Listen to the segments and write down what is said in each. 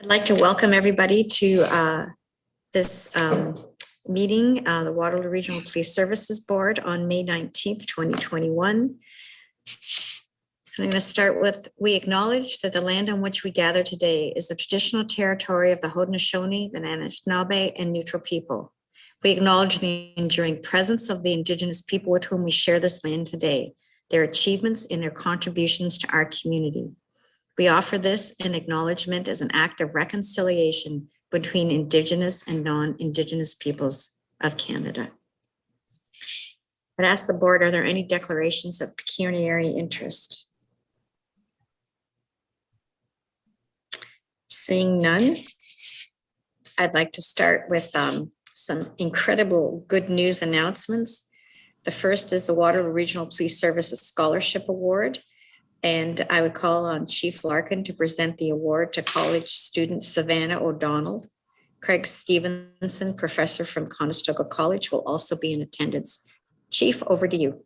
I'd like to welcome everybody to this meeting, the Waterloo Regional Police Services Board on May 19th, 2021. I'm going to start with, we acknowledge that the land on which we gather today is the traditional territory of the Haudenosaunee, the Anishinaabe, and Neutral people. We acknowledge the enduring presence of the Indigenous people with whom we share this land today, their achievements and their contributions to our community. We offer this in acknowledgement as an act of reconciliation between Indigenous and non-Indigenous peoples of Canada. I'd ask the board, are there any declarations of pecuniary interest? Seeing none, I'd like to start with some incredible good news announcements. The first is the Waterloo Regional Police Services Scholarship Award. And I would call on Chief Larkin to present the award to college student Savannah O'Donnell. Craig Stevenson, professor from Conestoga College, will also be in attendance. Chief, over to you.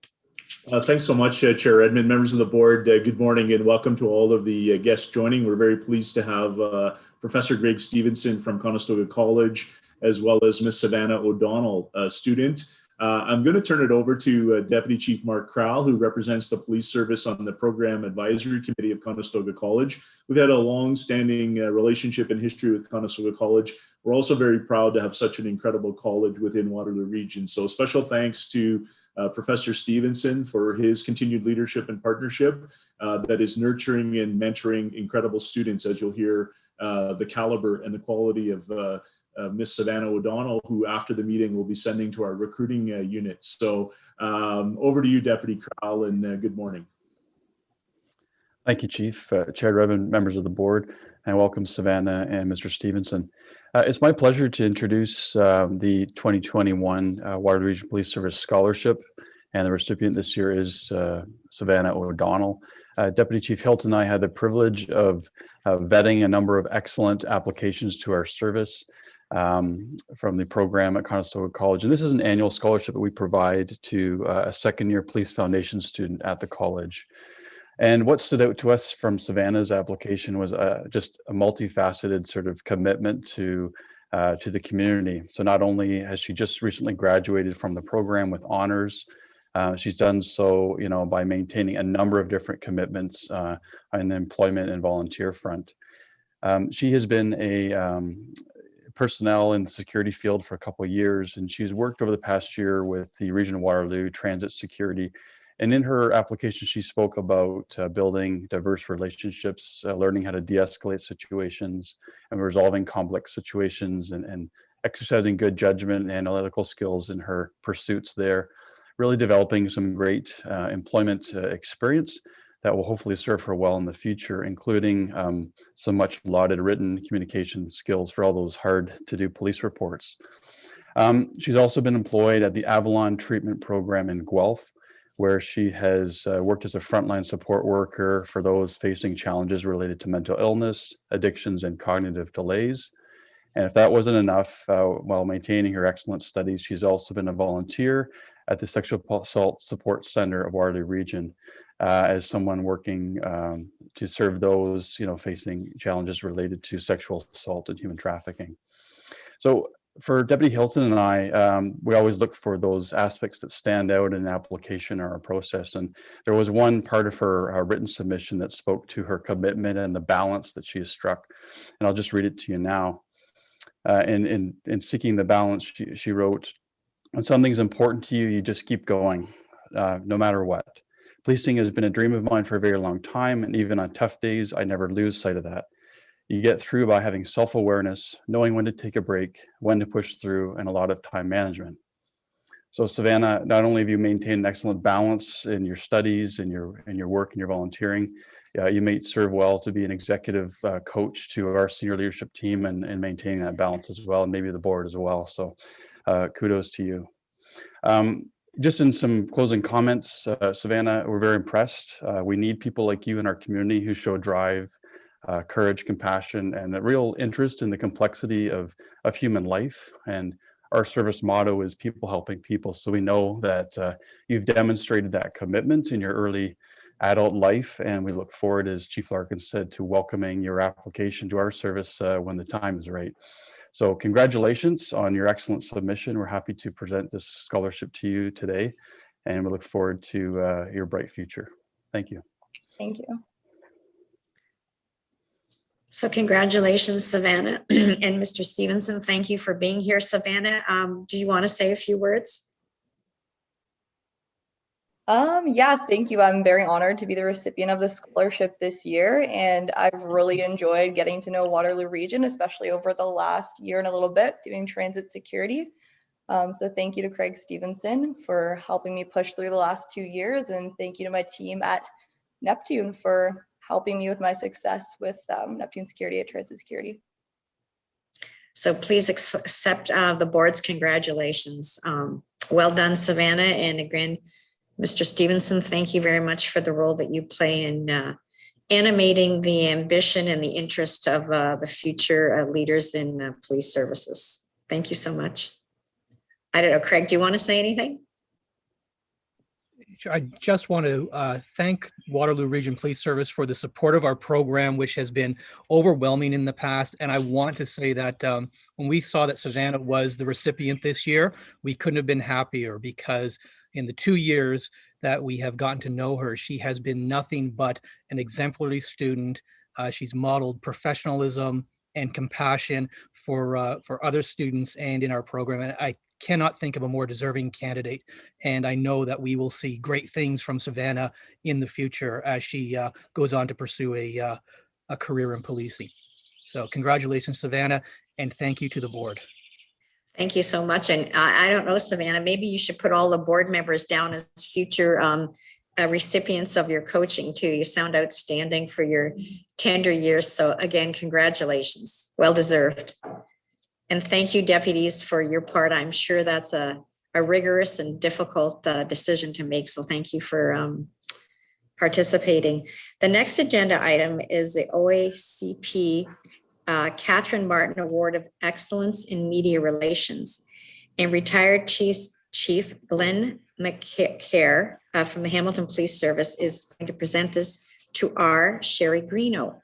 Thanks so much, Chair Edmund, members of the board. Good morning and welcome to all of the guests joining. We're very pleased to have Professor Greg Stevenson from Conestoga College, as well as Miss Savannah O'Donnell, a student. I'm going to turn it over to Deputy Chief Mark Crowell, who represents the police service on the Program Advisory Committee of Conestoga College. We've had a long-standing relationship and history with Conestoga College. We're also very proud to have such an incredible college within Waterloo Region. So special thanks to Professor Stevenson for his continued leadership and partnership that is nurturing and mentoring incredible students, as you'll hear the caliber and the quality of Miss Savannah O'Donnell, who after the meeting will be sending to our recruiting unit. So over to you, Deputy Crowell, and good morning. Thank you, Chief, Chair Redmond, members of the board, and welcome Savannah and Mr. Stevenson. It's my pleasure to introduce the 2021 Waterloo Regional Police Service Scholarship, and the recipient this year is Savannah O'Donnell. Deputy Chief Hilton and I had the privilege of vetting a number of excellent applications to our service from the program at Conestoga College. And this is an annual scholarship that we provide to a second-year Police Foundation student at the college. And what stood out to us from Savannah's application was just a multifaceted sort of commitment to the community. So not only has she just recently graduated from the program with honors, she's done so, by maintaining a number of different commitments on the employment and volunteer front. She has been a personnel in the security field for a couple of years, and she's worked over the past year with the Region of Waterloo Transit Security. And in her application, she spoke about building diverse relationships, learning how to de-escalate situations, and resolving complex situations, and exercising good judgment and analytical skills in her pursuits there, really developing some great employment experience that will hopefully serve her well in the future, including some much lauded written communication skills for all those hard to do police reports. She's also been employed at the Avalon Treatment Program in Guelph, where she has worked as a frontline support worker for those facing challenges related to mental illness, addictions, and cognitive delays. And if that wasn't enough, while maintaining her excellent studies, she's also been a volunteer at the Sexual Assault Support Center of Waterloo Region as someone working to serve those facing challenges related to sexual assault and human trafficking. So for Deputy Hilton and I, we always look for those aspects that stand out in an application or a process. And there was one part of her written submission that spoke to her commitment and the balance that she has struck. And I'll just read it to you now. In seeking the balance, she wrote, "When something's important to you, you just keep going, no matter what. Policing has been a dream of mine for a very long time, and even on tough days, I never lose sight of that. You get through by having self-awareness, knowing when to take a break, when to push through, and a lot of time management." So Savannah, not only have you maintained an excellent balance in your studies and your work and your volunteering, you may serve well to be an executive coach to our senior leadership team and maintaining that balance as well, and maybe the board as well. So kudos to you. Just in some closing comments, Savannah, we're very impressed. We need people like you in our community who show drive, courage, compassion, and a real interest in the complexity of human life. And our service motto is people helping people. So we know that you've demonstrated that commitment in your early adult life, and we look forward, as Chief Larkin said, to welcoming your application to our service when the time is right. So congratulations on your excellent submission. We're happy to present this scholarship to you today, and we look forward to your bright future. Thank you. Thank you. So congratulations, Savannah and Mr. Stevenson. Thank you for being here, Savannah. Do you want to say a few words? Yeah, thank you. I'm very honored to be the recipient of the scholarship this year, and I've really enjoyed getting to know Waterloo Region, especially over the last year and a little bit doing transit security. So thank you to Craig Stevenson for helping me push through the last 2 years, and thank you to my team at Neptune for helping me with my success with Neptune Security at Transit Security. So please accept the board's congratulations. Well done, Savannah. And again, Mr. Stevenson, thank you very much for the role that you play in animating the ambition and the interest of the future leaders in police services. Thank you so much. I don't know, Craig, do you want to say anything? I just want to thank Waterloo Region Police Service for the support of our program, which has been overwhelming in the past. And I want to say that when we saw that Savannah was the recipient this year, we couldn't have been happier, because in the 2 years that we have gotten to know her, she has been nothing but an exemplary student. She's modeled professionalism and compassion for other students and in our program. And I cannot think of a more deserving candidate. And I know that we will see great things from Savannah in the future as she goes on to pursue a career in policing. So congratulations, Savannah, and thank you to the board. Thank you so much. And I don't know, Savannah, maybe you should put all the board members down as future recipients of your coaching too. You sound outstanding for your tender years. So again, congratulations, well deserved. And thank you, deputies, for your part. I'm sure that's a rigorous and difficult decision to make. So thank you for participating. The next agenda item is the OACP Katherine Martin Award of Excellence in Media Relations. And retired Chief Glenn McCare from the Hamilton Police Service is going to present this to our Sherry Greeno.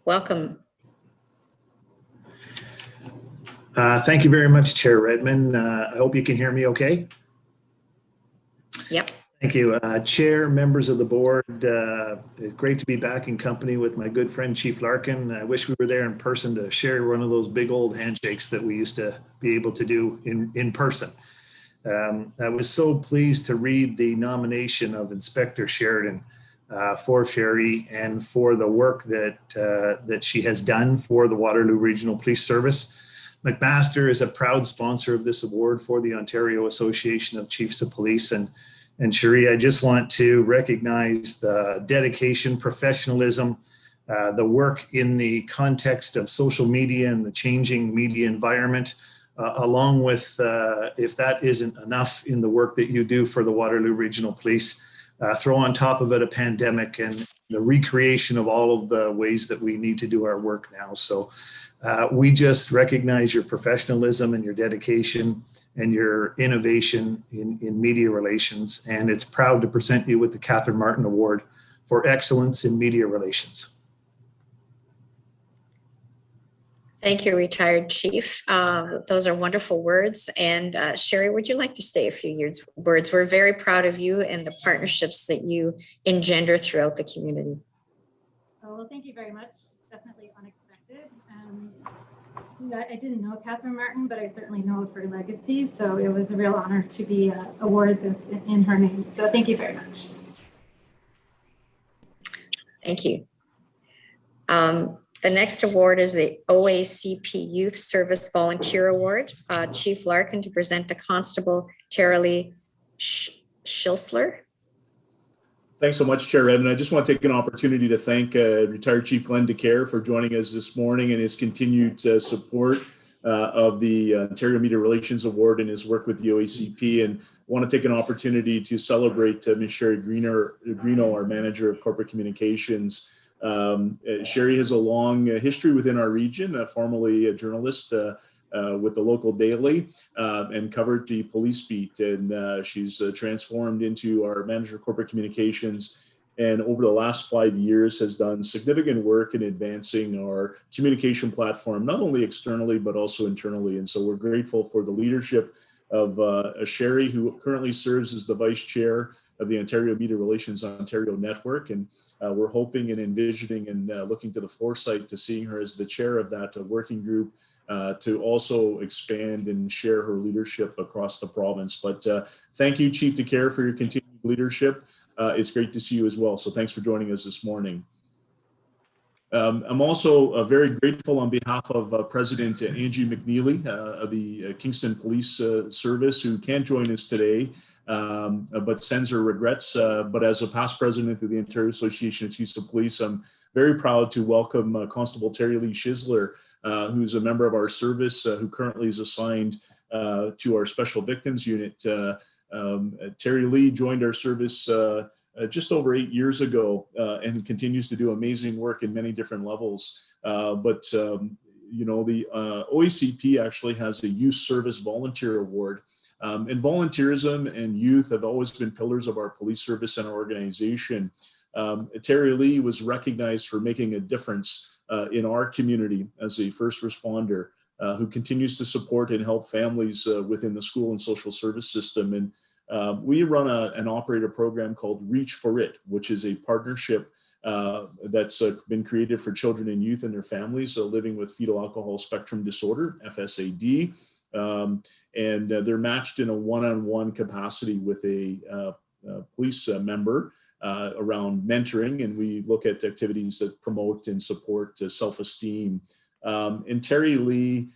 Welcome. Thank you very much, Chair Redmond. I hope you can hear me okay. Yep. Thank you. Chair, members of the board, it's great to be back in company with my good friend, Chief Larkin. I wish we were there in person to share one of those big old handshakes that we used to be able to do in person. I was so pleased to read the nomination of Inspector Sheridan for Sherry and for the work that she has done for the Waterloo Regional Police Service. McMaster is a proud sponsor of this award for the Ontario Association of Chiefs of Police. And Sherry, I just want to recognize the dedication, professionalism, the work in the context of social media and the changing media environment, along with, if that isn't enough, in the work that you do for the Waterloo Regional Police. Throw on top of it a pandemic and the recreation of all of the ways that we need to do our work now. So we just recognize your professionalism and your dedication and your innovation in media relations. And it's proud to present you with the Katherine Martin Award for Excellence in Media Relations. Thank you, retired Chief. Those are wonderful words. And Sherry, would you like to say a few words? We're very proud of you and the partnerships that you engender throughout the community. Oh, well, thank you very much. Definitely unexpected. I didn't know Katherine Martin, but I certainly know of her legacy. So it was a real honor to be awarded this in her name. So thank you very much. Thank you. The next award is the OACP Youth Service Volunteer Award. Chief Larkin to present to Constable Tara-Lee Schilsler. Thanks so much, Chair Redmond. I just want to take an opportunity to thank retired Chief Glenn DeCare for joining us this morning and his continued support of the Ontario Media Relations Award and his work with the OACP. And I want to take an opportunity to celebrate Ms. Sherry Greeno, our Manager of Corporate Communications. Sherry has a long history within our region, formerly a journalist with the local daily and covered the police beat. And she's transformed into our Manager of Corporate Communications and over the last 5 years has done significant work in advancing our communication platform, not only externally, but also internally. And so we're grateful for the leadership of Sherry, who currently serves as the Vice Chair of the Ontario Media Relations Ontario Network. And we're hoping and envisioning and looking to the foresight to seeing her as the chair of that working group to also expand and share her leadership across the province. But thank you, Chief DeCare, for your continued leadership. It's great to see you as well. So thanks for joining us this morning. I'm also very grateful on behalf of President Angie McNeely of the Kingston Police Service, who can't join us today, but sends her regrets. But as a past president of the Ontario Association of Chiefs of Police, I'm very proud to welcome Constable Terry Lee Schizler, who's a member of our service, who currently is assigned to our Special Victims Unit. Terry Lee joined our service just over 8 years ago and continues to do amazing work in many different levels. You know, the OACP actually has a Youth Service Volunteer Award. And volunteerism and youth have always been pillars of our police service and our organization. Terry Lee was recognized for making a difference in our community as a first responder who continues to support and help families within the school and social service system. And we run an operator program called Reach for It, which is a partnership that's been created for children and youth and their families living with fetal alcohol spectrum disorder, FSAD. And they're matched in a one-on-one capacity with a police member around mentoring, and we look at activities that promote and support self-esteem. And Terry Lee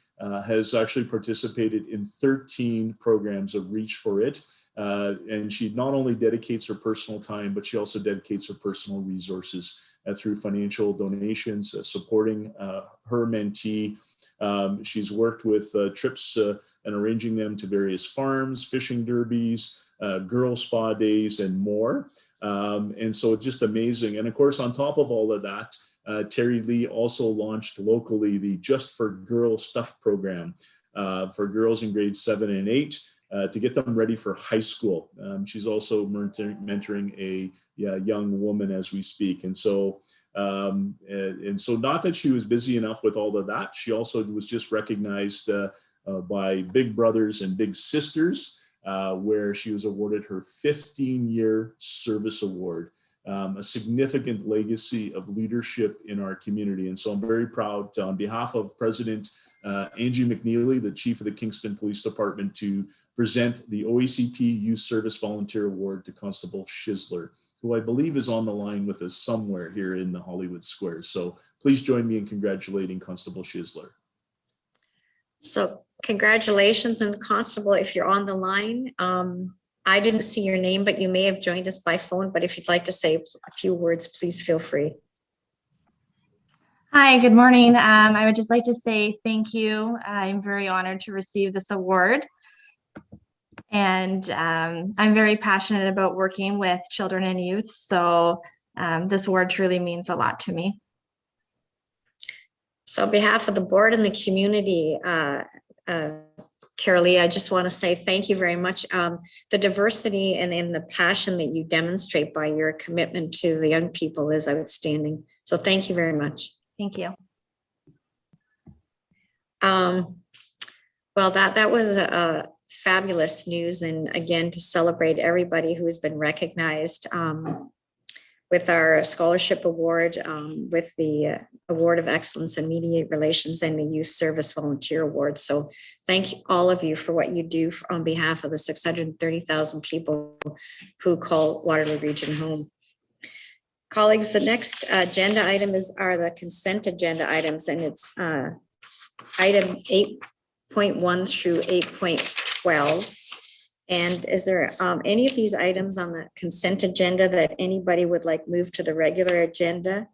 has actually participated in 13 programs of Reach for It. And she not only dedicates her personal time, but she also dedicates her personal resources through financial donations, supporting her mentee. She's worked with trips and arranging them to various farms, fishing derbies, girl spa days, and more. And so it's just amazing. And of course, on top of all of that, Terry Lee also launched locally the Just for Girls Stuff program for girls in grades 7 and 8 to get them ready for high school. She's also mentoring a young woman as we speak. And so not that she was busy enough with all of that, she also was just recognized by Big Brothers and Big Sisters, where she was awarded her 15-year service award. A significant legacy of leadership in our community. And so I'm very proud on behalf of President Angie McNeely, the Chief of the Kingston Police Department, to present the OACP Youth Service Volunteer Award to Constable Schizler, who I believe is on the line with us somewhere here in the Hollywood Square. So please join me in congratulating Constable Schizler. So congratulations, and Constable, if you're on the line, I didn't see your name, but you may have joined us by phone. But if you'd like to say a few words, please feel free. Hi, good morning. I would just like to say thank you. I'm very honored to receive this award. And I'm very passionate about working with children and youth. So this award truly means a lot to me. So on behalf of the board and the community, Terry Lee, I just want to say thank you very much. The diversity and the passion that you demonstrate by your commitment to the young people is outstanding. So thank you very much. Thank you. Well, that was fabulous news. And again, to celebrate everybody who has been recognized with our scholarship award, with the Award of Excellence in Media Relations and the Youth Service Volunteer Award. So thank all of you for what you do on behalf of the 630,000 people who call Waterloo Region home. Colleagues, the next agenda item are the consent agenda items, and it's item 8.1 through 8.12. And is there any of these items on the consent agenda that anybody would like moved to the regular agenda?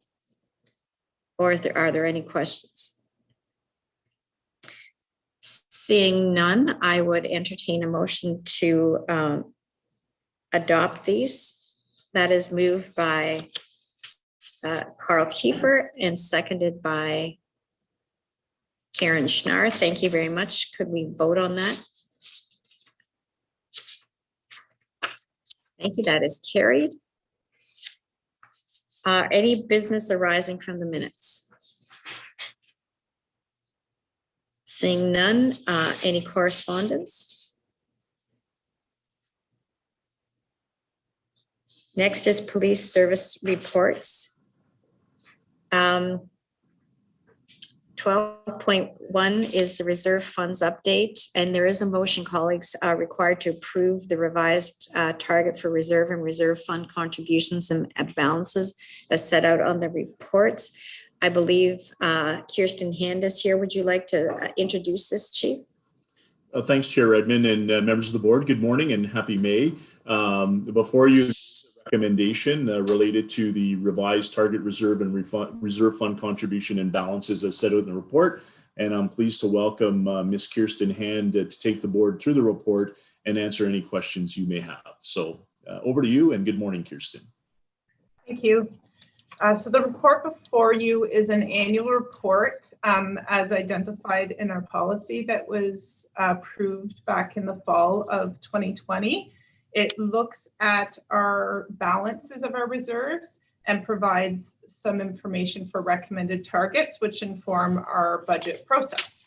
Or are there any questions? Seeing none, I would entertain a motion to adopt these. That is moved by Carl Kiefer and seconded by Karen Schnarr. Thank you very much. Could we vote on that? Thank you. That is carried. Any business arising from the minutes? Seeing none, any correspondence? Next is police service reports. 12.1 is the reserve funds update, and there is a motion, colleagues, required to approve the revised target for reserve and reserve fund contributions and balances as set out on the reports. I believe Kirsten Hand is here. Would you like to introduce this, Chief? Thanks, Chair Edmund, and members of the board. Good morning and happy May. Before you, recommendation related to the revised target reserve and reserve fund contribution and balances as set out in the report. And I'm pleased to welcome Ms. Kirsten Hand to take the board through the report and answer any questions you may have. So over to you, and good morning, Kirsten. Thank you. So the report before you is an annual report as identified in our policy that was approved back in the fall of 2020. It looks at our balances of our reserves and provides some information for recommended targets, which inform our budget process.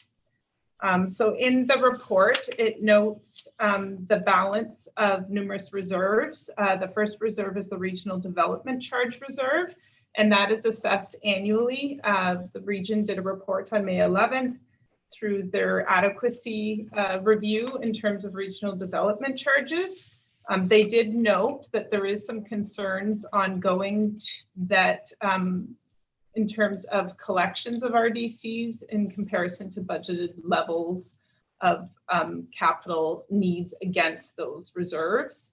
So in the report, it notes the balance of numerous reserves. The first reserve is the Regional Development Charge Reserve, and that is assessed annually. The region did a report on May 11th through their adequacy review in terms of regional development charges. They did note that there is some concerns ongoing that in terms of collections of RDCs in comparison to budgeted levels of capital needs against those reserves.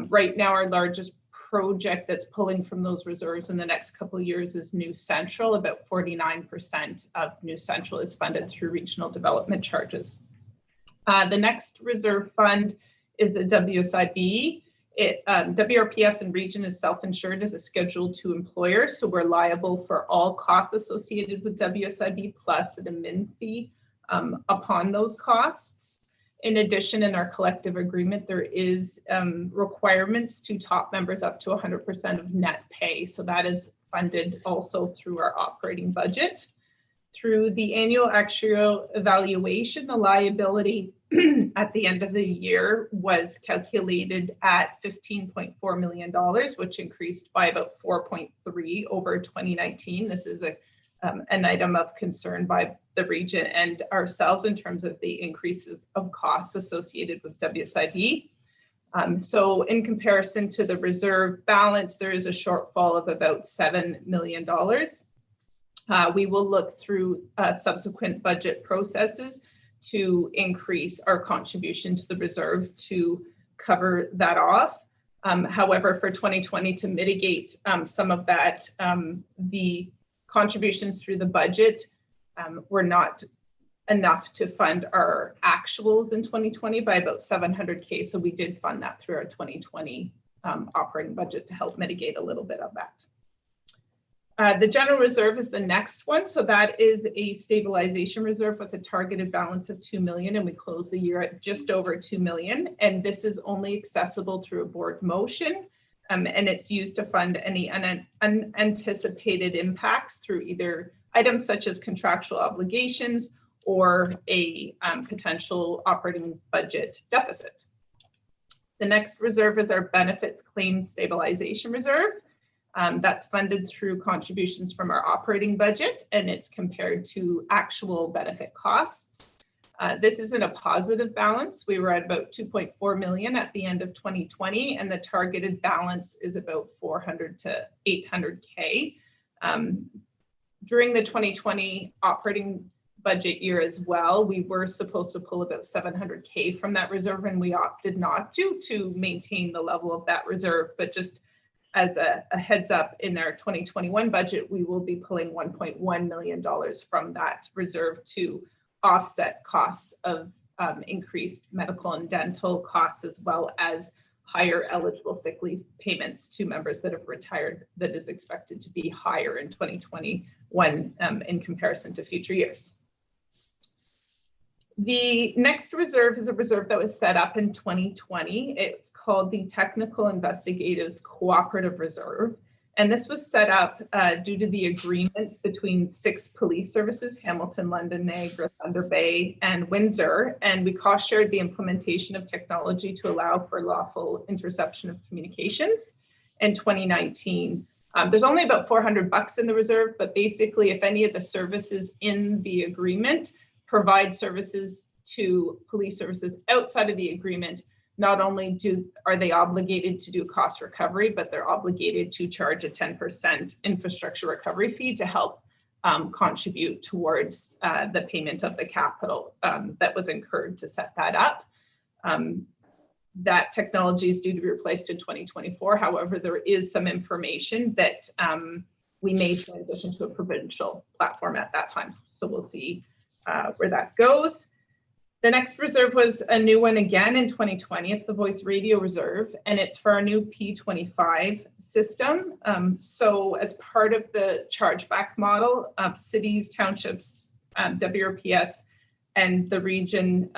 Right now, our largest project that's pulling from those reserves in the next couple of years is New Central. About 49% of New Central is funded through regional development charges. The next reserve fund is the WSIB. WRPS and region is self-insured as a Schedule II employer, so we're liable for all costs associated with WSIB plus an admin fee upon those costs. In addition, in our collective agreement, there is requirements to top members up to 100% of net pay, so that is funded also through our operating budget. Through the annual actuarial evaluation, the liability at the end of the year was calculated at $15.4 million, which increased by about 4.3 over 2019. This is an item of concern by the region and ourselves in terms of the increases of costs associated with WSIB. So in comparison to the reserve balance, there is a shortfall of about $7 million. We will look through subsequent budget processes to increase our contribution to the reserve to cover that off. However, for 2020, to mitigate some of that, the contributions through the budget were not enough to fund our actuals in 2020 by about $700K. So we did fund that through our 2020 operating budget to help mitigate a little bit of that. The general reserve is the next one. So that is a stabilization reserve with a targeted balance of 2 million, and we closed the year at just over 2 million. And this is only accessible through a board motion, and it's used to fund any unanticipated impacts through either items such as contractual obligations or a potential operating budget deficit. The next reserve is our benefits claims stabilization reserve. That's funded through contributions from our operating budget, and it's compared to actual benefit costs. This is in a positive balance. We were at about 2.4 million at the end of 2020, and the targeted balance is about 400 to 800K. During the 2020 operating budget year as well, we were supposed to pull about 700K from that reserve, and we opted not to maintain the level of that reserve. But just as a heads up, in our 2021 budget, we will be pulling $1.1 million from that reserve to offset costs of increased medical and dental costs, as well as higher eligible sick leave payments to members that have retired that is expected to be higher in 2021 in comparison to future years. The next reserve is a reserve that was set up in 2020. It's called the Technical Investigatives Cooperative Reserve. And this was set up due to the agreement between 6 police services, Hamilton, London, Niagara, Thunder Bay, and Windsor. And we cost shared the implementation of technology to allow for lawful interception of communications in 2019. There's only about $400 in the reserve, but basically if any of the services in the agreement provide services to police services outside of the agreement, not only are they obligated to do cost recovery, but they're obligated to charge a 10% infrastructure recovery fee to help contribute towards the payment of the capital that was incurred to set that up. That technology is due to be replaced in 2024. However, there is some information that we may transition to a provincial platform at that time. So we'll see where that goes. The next reserve was a new one again in 2020. It's the Voice Radio Reserve, and it's for our new P25 system. So as part of the chargeback model, cities, townships, WRPS, and the region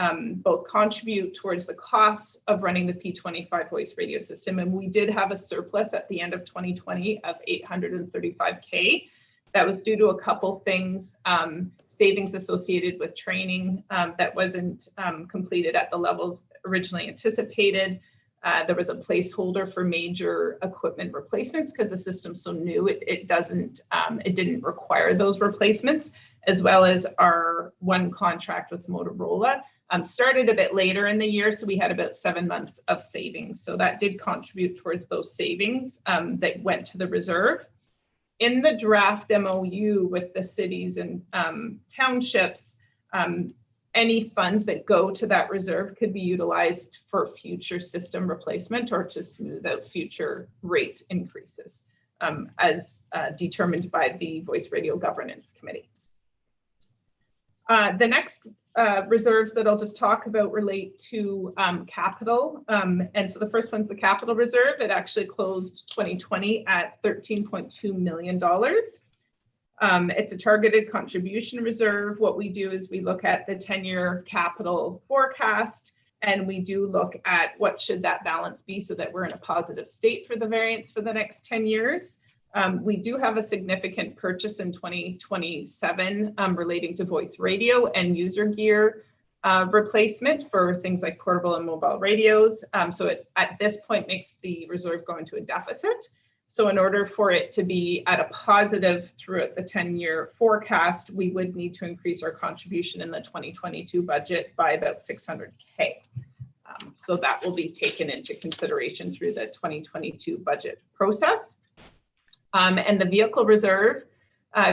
both contribute towards the costs of running the P25 voice radio system. And we did have a surplus at the end of 2020 of $835K. That was due to a couple things, savings associated with training that wasn't completed at the levels originally anticipated. There was a placeholder for major equipment replacements because the system's so new, it didn't require those replacements, as well as our one contract with Motorola started a bit later in the year, so we had about 7 months of savings. So that did contribute towards those savings that went to the reserve. In the draft MOU with the cities and townships, any funds that go to that reserve could be utilized for future system replacement or to smooth out future rate increases as determined by the Voice Radio Governance Committee. The next reserves that I'll just talk about relate to capital. And so the first one's the capital reserve. It actually closed 2020 at $13.2 million. It's a targeted contribution reserve. What we do is we look at the 10-year capital forecast, and we do look at what should that balance be so that we're in a positive state for the variance for the next 10 years. We do have a significant purchase in 2027 relating to voice radio and user gear replacement for things like portable and mobile radios. So it, at this point, makes the reserve go into a deficit. So in order for it to be at a positive throughout the 10-year forecast, we would need to increase our contribution in the 2022 budget by about $600K. So that will be taken into consideration through the 2022 budget process. And the vehicle reserve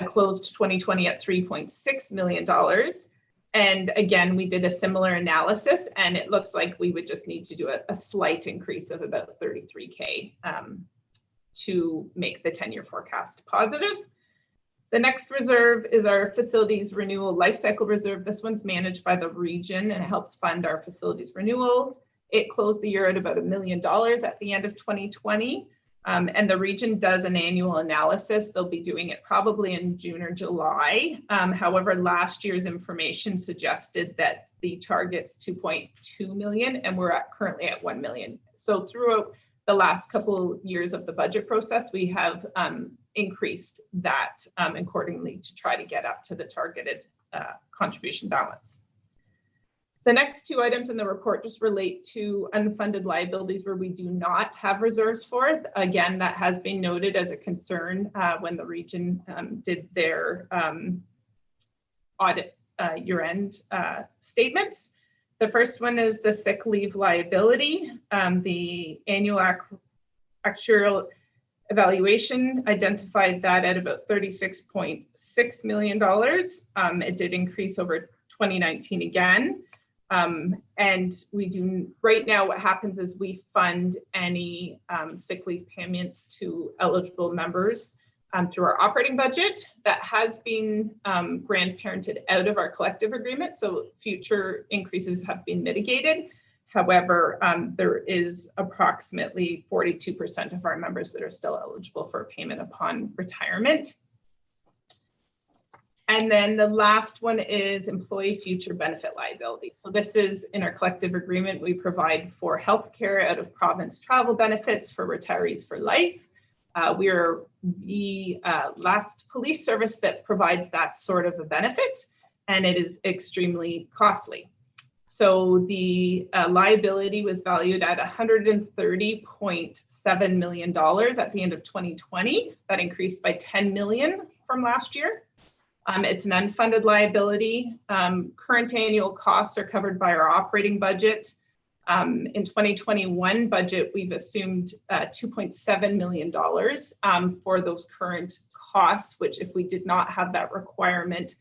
closed 2020 at $3.6 million. And again, we did a similar analysis, and it looks like we would just need to do a slight increase of about $33K to make the 10-year forecast positive. The next reserve is our facilities renewal lifecycle reserve. This one's managed by the region and it helps fund our facilities renewal. It closed the year at about $1 million at the end of 2020. And the region does an annual analysis. They'll be doing it probably in June or July. However, last year's information suggested that the target's 2.2 million and we're currently at 1 million. So throughout the last couple years of the budget process, we have increased that accordingly to try to get up to the targeted contribution balance. The next two items in the report just relate to unfunded liabilities where we do not have reserves for it. Again, that has been noted as a concern when the region did their audit year-end statements. The first one is the sick leave liability. The annual actuarial evaluation identified that at about $36.6 million. It did increase over 2019 again. And we do, right now what happens is we fund any sick leave payments to eligible members through our operating budget. That has been grandparented out of our collective agreement, so future increases have been mitigated. However, there is approximately 42% of our members that are still eligible for a payment upon retirement. And then the last one is employee future benefit liability. So this is in our collective agreement, we provide for healthcare out of province travel benefits for retirees for life. We are the last police service that provides that sort of a benefit, and it is extremely costly. So the liability was valued at $130.7 million at the end of 2020. That increased by 10 million from last year. It's an unfunded liability. Current annual costs are covered by our operating budget. In 2021 budget, we've assumed $2.7 million for those current costs, which if we did not have that requirement,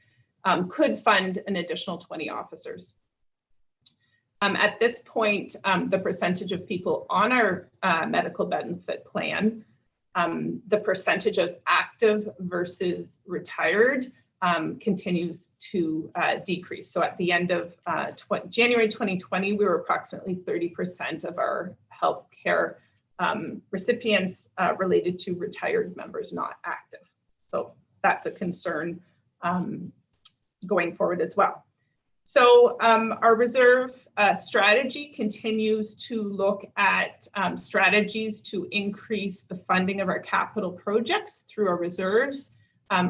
could fund an additional 20 officers. At this point, the percentage of people on our medical benefit plan, the percentage of active versus retired continues to decrease. So at the end of January 2020, we were approximately 30% of our healthcare recipients related to retired members, not active. So that's a concern going forward as well. So our reserve strategy continues to look at strategies to increase the funding of our capital projects through our reserves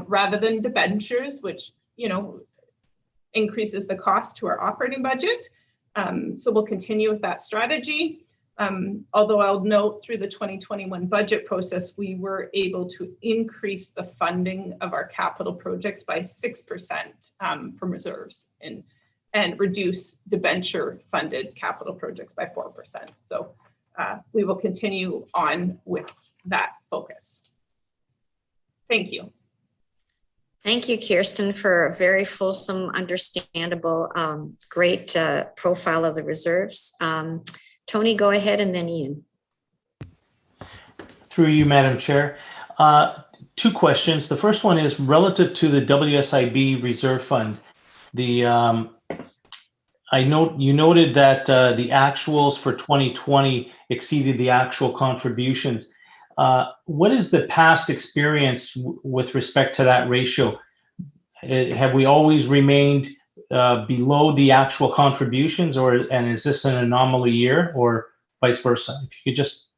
rather than debentures, which, you know, increases the cost to our operating budget. So we'll continue with that strategy. Although I'll note through the 2021 budget process, we were able to increase the funding of our capital projects by 6% from reserves and reduce debenture funded capital projects by 4%. So we will continue on with that focus. Thank you. Thank you, Kirsten, for a very fulsome, understandable, great profile of the reserves. Tony, go ahead, and then Ian. Through you, Madam Chair. Two questions. The first one is relative to the WSIB Reserve Fund. I note you noted that the actuals for 2020 exceeded the actual contributions. What is the past experience with respect to that ratio? Have we always remained below the actual contributions, and is this an anomaly year, or vice versa? If you could just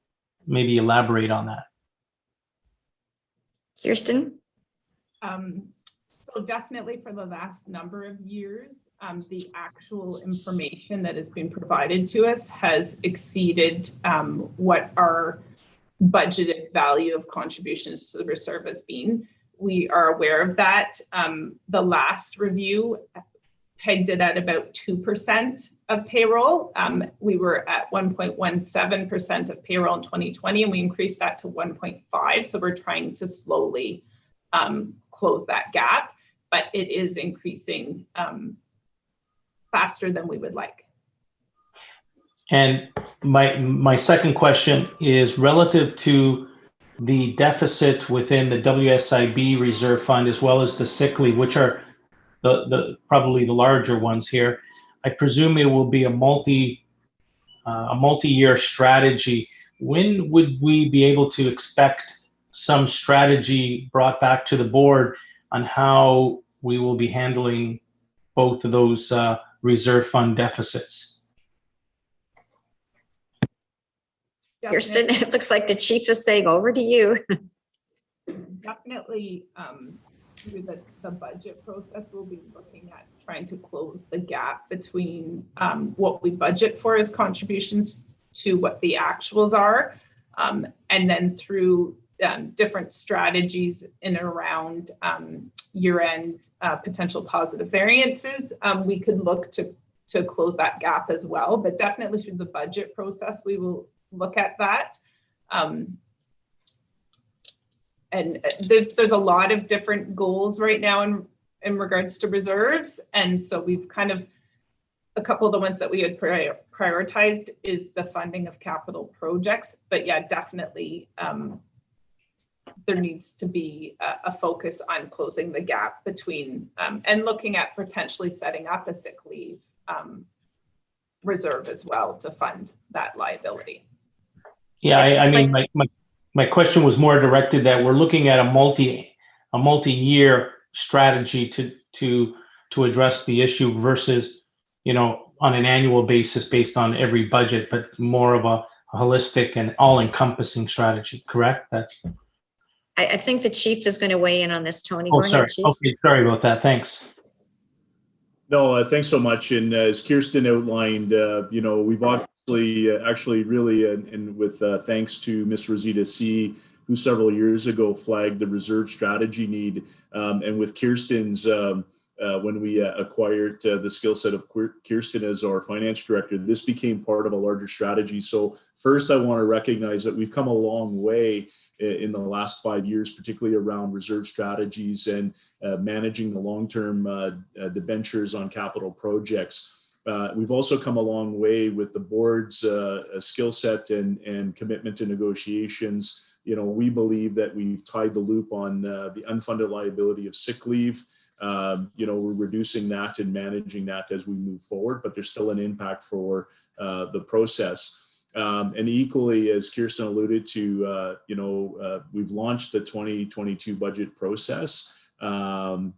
maybe elaborate on that. Kirsten? So definitely for the last number of years, the actual information that has been provided to us has exceeded what our budgeted value of contributions to the reserve has been. We are aware of that. The last review pegged it at about 2% of payroll. We were at 1.17% of payroll in 2020, and we increased that to 1.5. So we're trying to slowly close that gap, but it is increasing faster than we would like. And my second question is relative to the deficit within the WSIB Reserve Fund, as well as the sick leave, which are the probably the larger ones here. I presume it will be a multi-year strategy. When would we be able to expect some strategy brought back to the board on how we will be handling both of those reserve fund deficits? Kirsten, it looks like the chief is saying over to you. Definitely through the budget process, we'll be looking at trying to close the gap between what we budget for as contributions to what the actuals are. And then through different strategies in and around year-end potential positive variances, we could look to close that gap as well. But definitely through the budget process, we will look at that. And there's a lot of different goals right now in regards to reserves. And so we've kind of, a couple of the ones that we had prioritized is the funding of capital projects. But yeah, definitely there needs to be a focus on closing the gap between and looking at potentially setting up a sick leave reserve as well to fund that liability. Yeah, I mean, my question was more directed that we're looking at a multi-year strategy to address the issue versus, you know, on an annual basis based on every budget, but more of a holistic and all-encompassing strategy. Correct? That's I think the chief is going to weigh in on this, Tony. Oh, Go sorry. ahead, chief. Okay, sorry about that. Thanks. No, thanks so much. And as Kirsten outlined, we've obviously actually really, and with thanks to Ms. Rosita C., who several years ago flagged the reserve strategy need. And with Kirsten's, when we acquired the skill set of Kirsten as our finance director, this became part of a larger strategy. So first, I want to recognize that we've come a long way in the last 5 years, particularly around reserve strategies and managing the long-term debentures on capital projects. We've also come a long way with the board's skill set and commitment to negotiations. We believe that we've tied the loop on the unfunded liability of sick leave. We're reducing that and managing that as we move forward, but there's still an impact for the process. And equally, as Kirsten alluded to, we've launched the 2022 budget process. And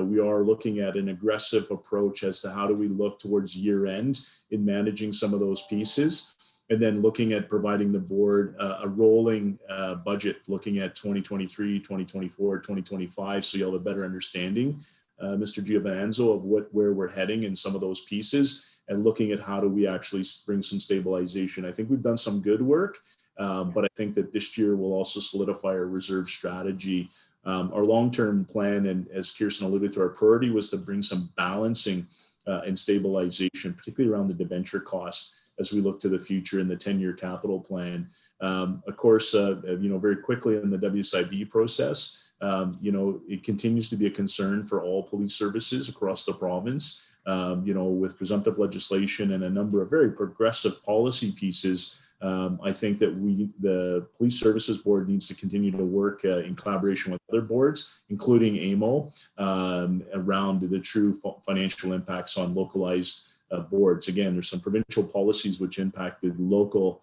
we are looking at an aggressive approach as to how do we look towards year end in managing some of those pieces. And then looking at providing the board a rolling budget, looking at 2023, 2024, 2025, so you'll have a better understanding, Mr. Giovananzo, of where we're heading in some of those pieces, and looking at how do we actually bring some stabilization. I think we've done some good work, but I think that this year will also solidify our reserve strategy. Our long-term plan, and as Kirsten alluded to, our priority was to bring some balancing and stabilization, particularly around the debenture cost, as we look to the future in the 10-year capital plan. Of course, very quickly in the WSIB process, it continues to be a concern for all police services across the province, with presumptive legislation and a number of very progressive policy pieces. I think that the Police Services Board needs to continue to work in collaboration with other boards, including AMO, around the true financial impacts on localized boards. Again, there's some provincial policies which impact the local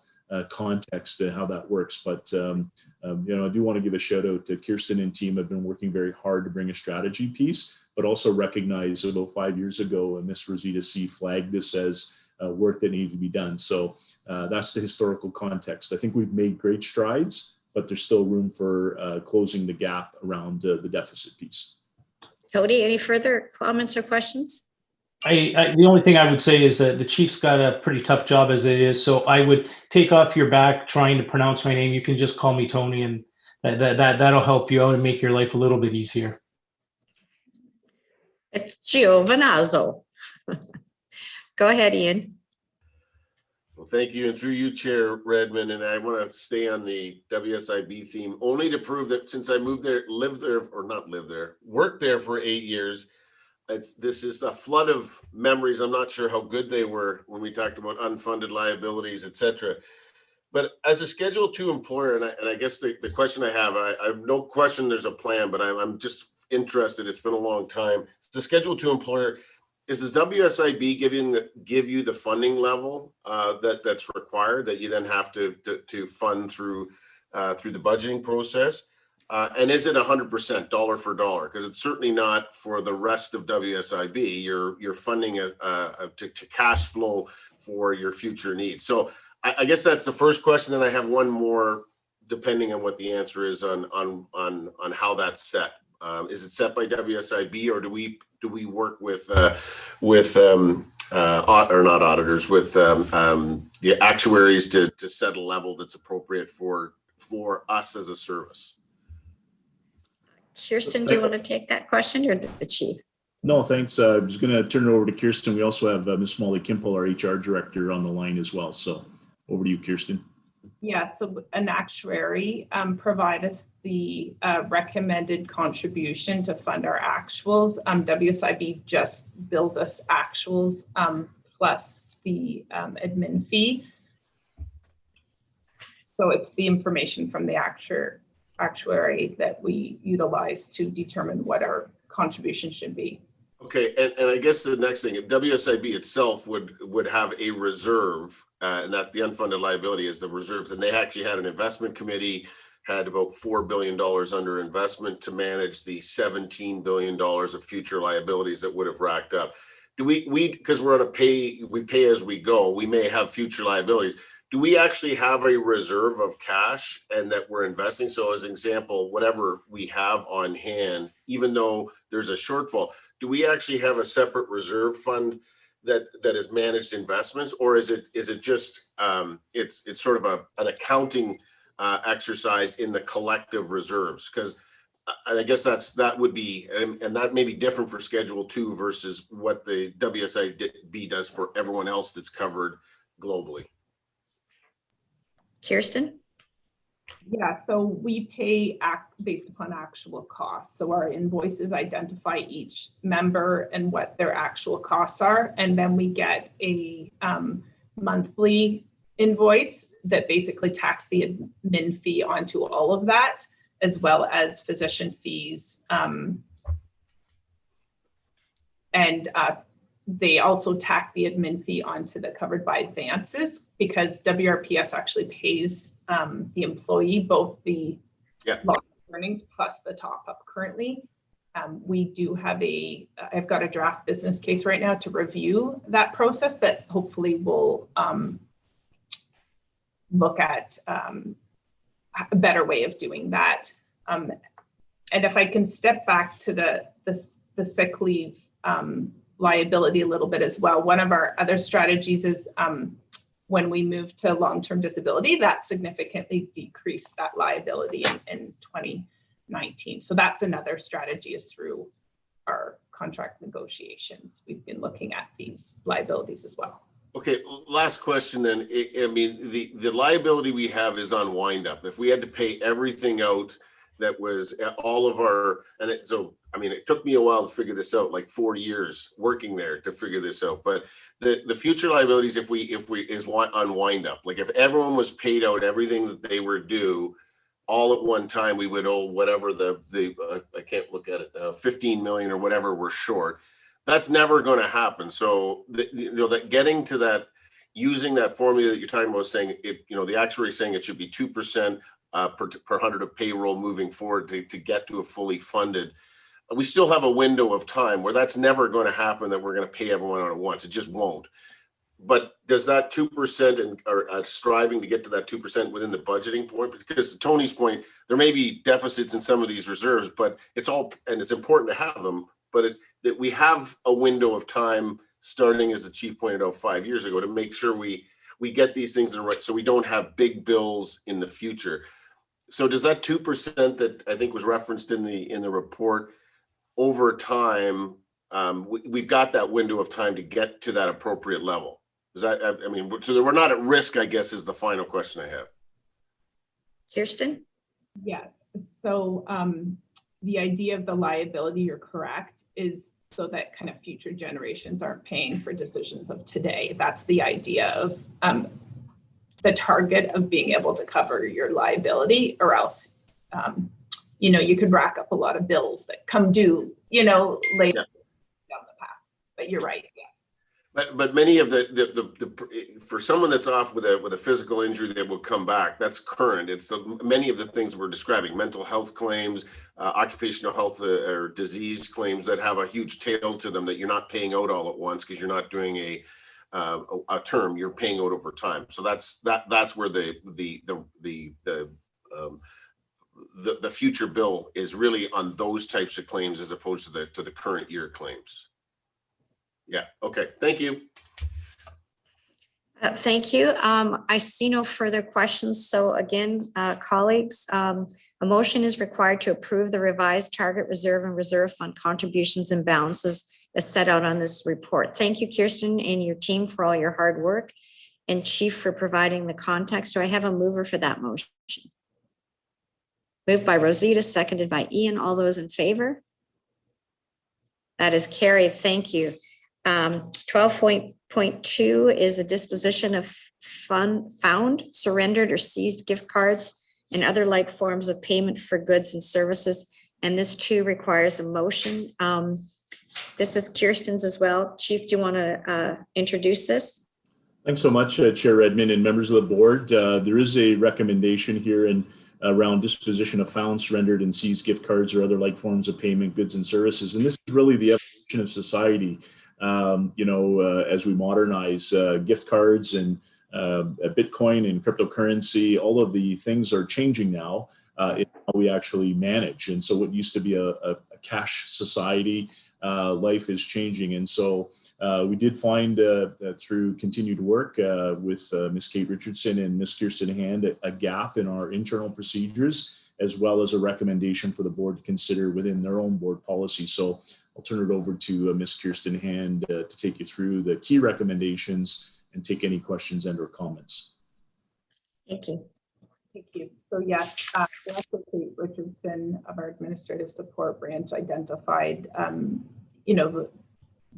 context to how that works. But, I do want to give a shout out to Kirsten and team have been working very hard to bring a strategy piece, but also recognize about 5 years ago, Ms. Rosita C. flagged this as work that needed to be done. So that's the historical context. I think we've made great strides, but there's still room for closing the gap around the deficit piece. Tony, any further comments or questions? The only thing I would say is that the chief's got a pretty tough job as it is, so I would take off your back trying to pronounce my name. You can just call me Tony, and that'll help you out and make your life a little bit easier. It's Giovanazzo. Go ahead, Ian. Well, thank you, and through you, Chair Redmond, and I want to stay on the WSIB theme, only to prove that since I moved there, worked there for 8 years, this is a flood of memories. I'm not sure how good they were when we talked about unfunded liabilities, etc. But as a Schedule 2 employer, and I guess the question I have no question there's a plan, but I'm just interested. It's been a long time. The Schedule 2 employer, does WSIB give you the funding level that's required that you then have to fund through the budgeting process? And is it 100% dollar for dollar? Because it's certainly not for the rest of WSIB. You're funding to cash flow for your future needs. So I guess that's the first question. Then I have one more, depending on what the answer is on how that's set. Is it set by WSIB, or do we work with or not auditors, with the actuaries to set a level that's appropriate for us as a service? Kirsten, do you want to take that question, or the chief? No, thanks. I'm just going to turn it over to Kirsten. We also have Ms. Molly Kimple, our HR director, on the line as well. So over to you, Kirsten. Yeah, so an actuary provide us the recommended contribution to fund our actuals. WSIB just bills us actuals plus the admin fee. So it's the information from the actuary that we utilize to determine what our contribution should be. Okay, and I guess the next thing, WSIB itself would have a reserve, and that the unfunded liability is the reserves, and they actually had an investment committee, had about $4 billion under investment to manage the $17 billion of future liabilities that would have racked up. Do we because we're on we pay as we go, we may have future liabilities. do we actually have a reserve of cash and that we're investing? So as an example, whatever we have on hand, even though there's a shortfall, do we actually have a separate reserve fund that is managed investments, or is it just it's sort of an accounting exercise in the collective reserves? Because I guess that would be, and that may be different for Schedule 2 versus what the WSIB does for everyone else that's covered globally. Kirsten? Yeah, so we pay based upon actual costs. So our invoices identify each member and what their actual costs are. And then we get a monthly invoice that basically tacks the admin fee onto all of that, as well as physician fees. They also tack the admin fee onto the covered by advances, because WRPS actually pays the employee both the lost earnings plus the top up currently. We do have I've got a draft business case right now to review that process that hopefully will look at a better way of doing that. And if I can step back to the sick leave liability a little bit as well. One of our other strategies is when we moved to long-term disability, that significantly decreased that liability in 2019. So that's another strategy, is through our contract negotiations. We've been looking at these liabilities as well. Okay, last question then. I mean, the liability we have is on wind up. If we had to pay everything out that was all of our, I mean, it took me a while to figure this out, like 4 years working there to figure this out. But the future liabilities, if we is on wind up, like if everyone was paid out everything that they were due all at one time, we would owe whatever I can't look at it, 15 million or whatever we're short. That's never going to happen. So that getting to that, using that formula that you're talking about, saying the actuary is saying it should be 2% per 100 of payroll moving forward to get to a fully funded. We still have a window of time where that's never going to happen, that we're going to pay everyone out at once. It just won't. But does that 2% or striving to get to that 2% within the budgeting point? Because to Tony's point, there may be deficits in some of these reserves, but it's important to have them. But that we have a window of time, starting, as the chief pointed out, 5 years ago, to make sure we get these things in the right, so we don't have big bills in the future. So does that 2% that I think was referenced in the report, over time, we've got that window of time to get to that appropriate level? Is that, I mean, so that we're not at risk, I guess, is the final question I have. Kirsten? Yeah, so the idea of the liability, you're correct, is so that kind of future generations aren't paying for decisions of today. That's the idea of the target of being able to cover your liability, or else, you could rack up a lot of bills that come due, later down the path. But you're right, yes. But many of for someone that's off with a physical injury that will come back, that's current. It's many of the things we're describing: mental health claims, occupational health or disease claims that have a huge tail to them that you're not paying out all at once, because you're not doing a term. You're paying out over time. So that's where the future bill is really on those types of claims, as opposed to the current year claims. Yeah. Okay. Thank you. Thank you. I see no further questions. So again, colleagues, a motion is required to approve the revised target reserve and reserve fund contributions and balances as set out on this report. Thank you, Kirsten, and your team for all your hard work, and Chief for providing the context. Do I have a mover for that motion? Moved by Rosita, seconded by Ian. All those in favor? That is carried. Thank you. 12.2 is a disposition of found, surrendered, or seized gift cards and other like forms of payment for goods and services. And this too requires a motion. This is Kirsten's as well. Chief, do you want to introduce this? Thanks so much, Chair Redmond and members of the board. There is a recommendation here around disposition of found, surrendered, and seized gift cards or other like forms of payment, goods, and services. And this is really the evolution of society. As we modernize gift cards and Bitcoin and cryptocurrency, all of the things are changing now in how we actually manage. And so what used to be a cash society, life is changing. And so we did find that through continued work with Ms. Kate Richardson and Ms. Kirsten Hand, a gap in our internal procedures, as well as a recommendation for the board to consider within their own board policy. So I'll turn it over to Ms. Kirsten Hand to take you through the key recommendations and take any questions and or comments. Thank you. Thank you. So yes, also Kate Richardson of our administrative support branch identified,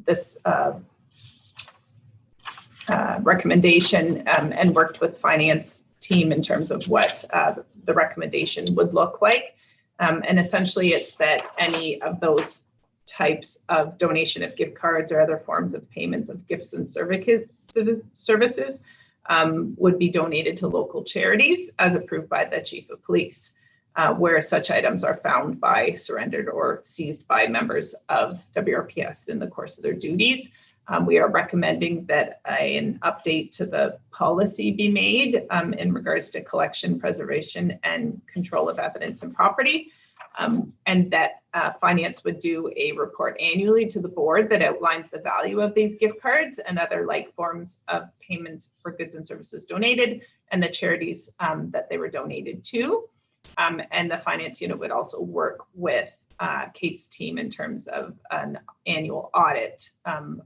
this recommendation and worked with finance team in terms of what the recommendation would look like. And essentially it's that any of those types of donation of gift cards or other forms of payments of gifts and services would be donated to local charities as approved by the chief of police, where such items are found by, surrendered, or seized by members of WRPS in the course of their duties. We are recommending that an update to the policy be made in regards to collection, preservation, and control of evidence and property, and that finance would do a report annually to the board that outlines the value of these gift cards and other like forms of payment for goods and services donated and the charities that they were donated to. And the finance unit would also work with Kate's team in terms of an annual audit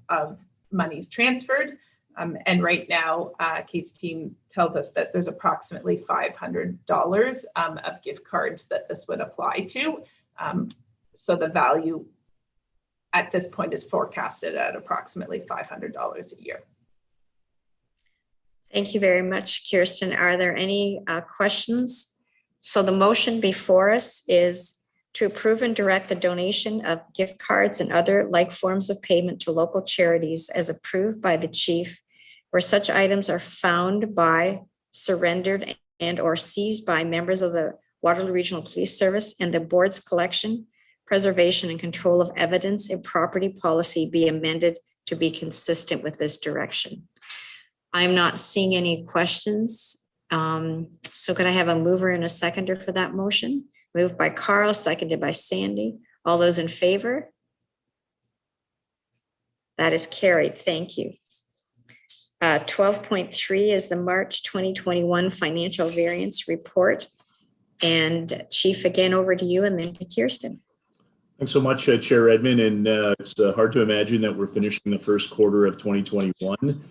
of monies transferred. And right now, Kate's team tells us that there's approximately $500 of gift cards that this would apply to. So the value at this point is forecasted at approximately $500 a year. Thank you very much, Kirsten. Are there any questions? So the motion before us is to approve and direct the donation of gift cards and other like forms of payment to local charities as approved by the chief, where such items are found by, surrendered, and or seized by members of the Waterloo Regional Police Service, and the board's collection, preservation, and control of evidence and property policy be amended to be consistent with this direction. I'm not seeing any questions. So could I have a mover and a seconder for that motion? Moved by Carl, seconded by Sandy. All those in favor? That is carried. Thank you. 12.3 is the March 2021 financial variance report. And Chief, again, over to you and then to Kirsten. Thanks so much, Chair Edmund. And it's hard to imagine that we're finishing the first quarter of 2021.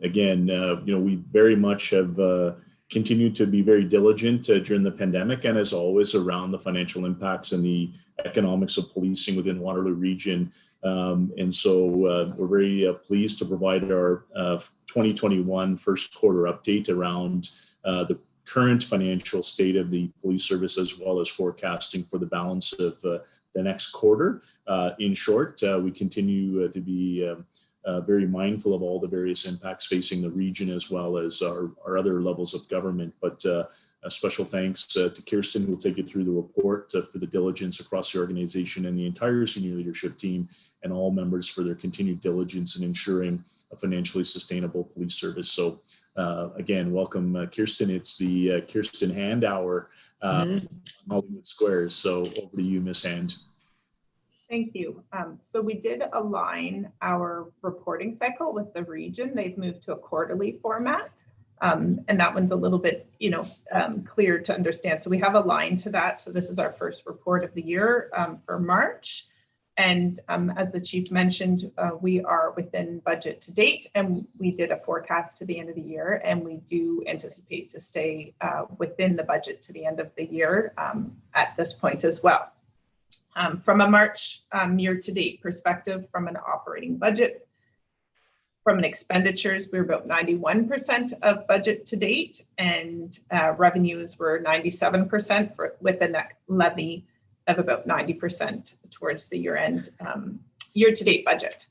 Again, we very much have continued to be very diligent during the pandemic, and as always around the financial impacts and the economics of policing within Waterloo Region. And so we're very pleased to provide our 2021 first quarter update around the current financial state of the police service, as well as forecasting for the balance of the next quarter. In short, we continue to be very mindful of all the various impacts facing the region, as well as our other levels of government. But a special thanks to Kirsten, who will take you through the report, for the diligence across the organization and the entire senior leadership team, and all members for their continued diligence in ensuring a financially sustainable police service. So again, welcome, Kirsten. It's the Kirsten Hand Hour, Hollywood Squares. So over to you, Ms. Hand. Thank you. So we did align our reporting cycle with the region. They've moved to a quarterly format. And that one's a little bit, clear to understand. So we have aligned to that. So this is our first report of the year for March. And as the chief mentioned, we are within budget to date, and we did a forecast to the end of the year, and we do anticipate to stay within the budget to the end of the year at this point as well. From a March year-to-date perspective, from an operating budget, from an expenditures, we're about 91% of budget to date, and revenues were 97% with a net levy of about 90% towards the year-end year-to-date budget.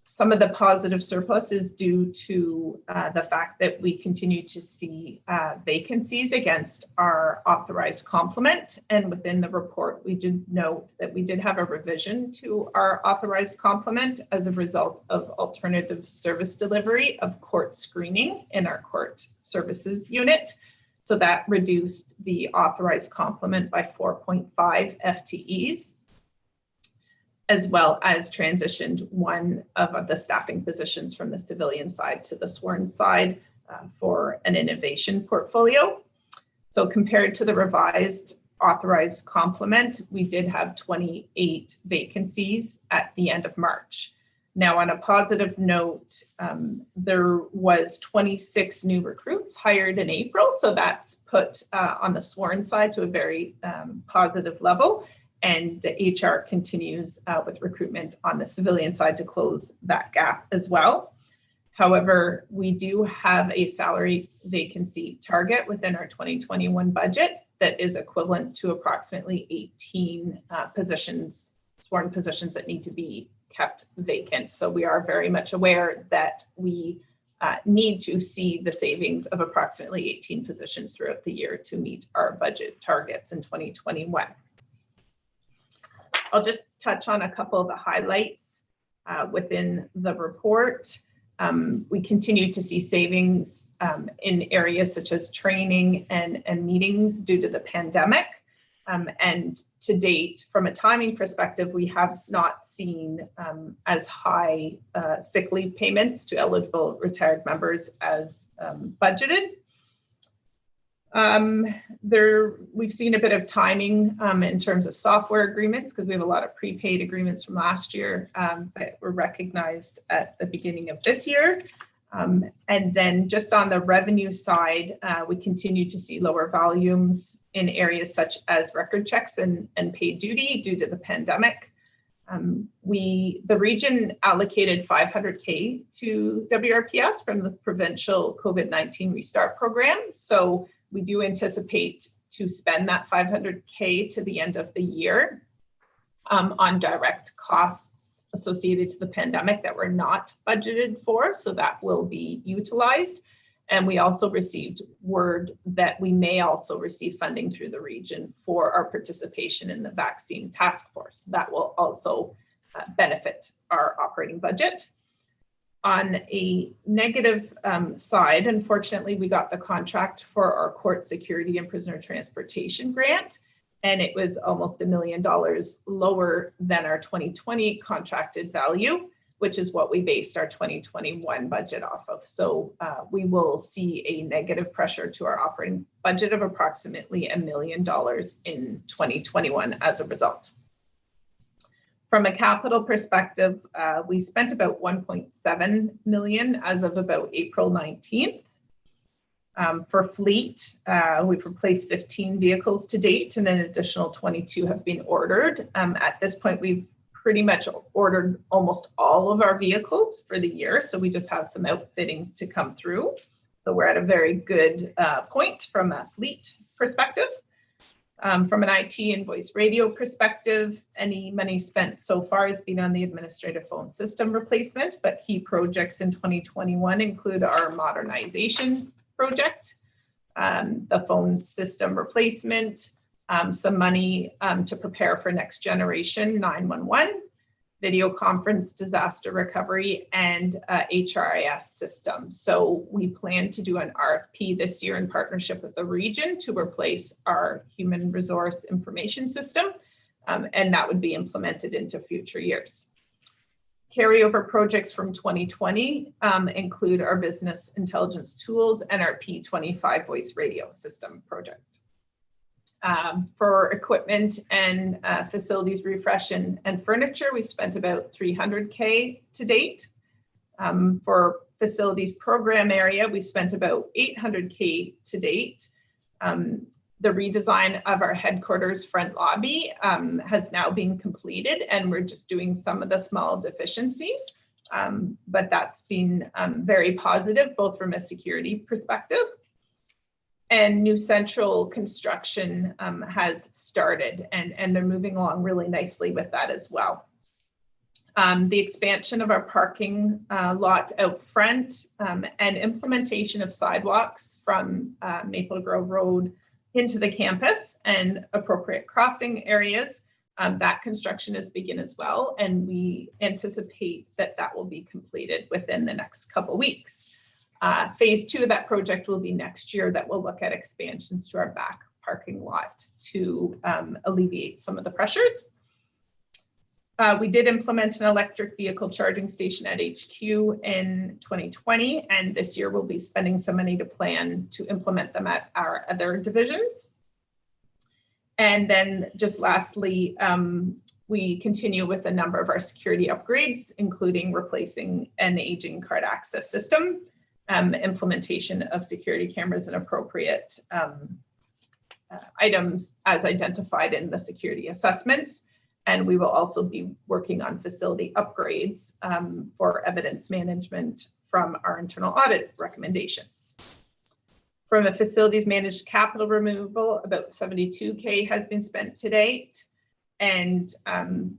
Some of the positive surplus is due to the fact that we continue to see vacancies against our authorized complement. And within the report, we did note that we did have a revision to our authorized complement as a result of alternative service delivery of court screening in our court services unit. So that reduced the authorized complement by 4.5 FTEs, as well as transitioned one of the staffing positions from the civilian side to the sworn side for an innovation portfolio. So compared to the revised authorized complement, we did have 28 vacancies at the end of March. Now, on a positive note, there was 26 new recruits hired in April. So that's put on the sworn side to a very positive level. And the HR continues with recruitment on the civilian side to close that gap as well. However, we do have a salary vacancy target within our 2021 budget that is equivalent to approximately 18 positions, sworn positions that need to be kept vacant. So we are very much aware that we need to see the savings of approximately 18 positions throughout the year to meet our budget targets in 2021. I'll just touch on a couple of the highlights within the report. We continue to see savings in areas such as training and meetings due to the pandemic. And to date, from a timing perspective, we have not seen as high sick leave payments to eligible retired members as budgeted. We've seen a bit of timing in terms of software agreements because we have a lot of prepaid agreements from last year that were recognized at the beginning of this year. And then just on the revenue side, we continue to see lower volumes in areas such as record checks and paid duty due to the pandemic. The region allocated $500K to WRPS from the provincial COVID-19 restart program. So we do anticipate to spend that $500K to the end of the year on direct costs associated to the pandemic that were not budgeted for. So that will be utilized. And we also received word that we may also receive funding through the region for our participation in the vaccine task force. That will also benefit our operating budget. On a negative side, unfortunately, we got the contract for our court security and prisoner transportation grant, and it was almost $1 million lower than our 2020 contracted value, which is what we based our 2021 budget off of. So we will see a negative pressure to our operating budget of approximately $1 million in 2021 as a result. From a capital perspective, we spent about $1.7 million as of about April 19th. For fleet, we've replaced 15 vehicles to date, and an additional 22 have been ordered. At this point, we've pretty much ordered almost all of our vehicles for the year, so we just have some outfitting to come through. So we're at a very good point from a fleet perspective. From an IT and voice radio perspective, any money spent so far has been on the administrative phone system replacement, but key projects in 2021 include our modernization project, the phone system replacement, some money to prepare for next generation 911, video conference disaster recovery, and HRIS system. So we plan to do an RFP this year in partnership with the region to replace our human resource information system, and that would be implemented into future years. Carryover projects from 2020 include our business intelligence tools and our P25 voice radio system project. For equipment and facilities refresh and furniture, we spent about $300K to date. For facilities program area, we spent about $800K to date. The redesign of our headquarters front lobby has now been completed, and we're just doing some of the small deficiencies. But that's been very positive, both from a security perspective. And new central construction has started, and they're moving along really nicely with that as well. the expansion of our parking lot out front, and implementation of sidewalks from Maple Grove Road into the campus and appropriate crossing areas. That construction is begin as well, and we anticipate that that will be completed within the next couple weeks. Phase 2 of that project will be next year, that will look at expansions to our back parking lot to alleviate some of the pressures. We did implement an electric vehicle charging station at HQ in 2020, and this year we'll be spending some money to plan to implement them at our other divisions. And then just lastly, we continue with a number of our security upgrades, including replacing an aging card access system, implementation of security cameras and appropriate items as identified in the security assessments. And we will also be working on facility upgrades for evidence management from our internal audit recommendations. From a facilities managed capital removal, about 72K has been spent to date. And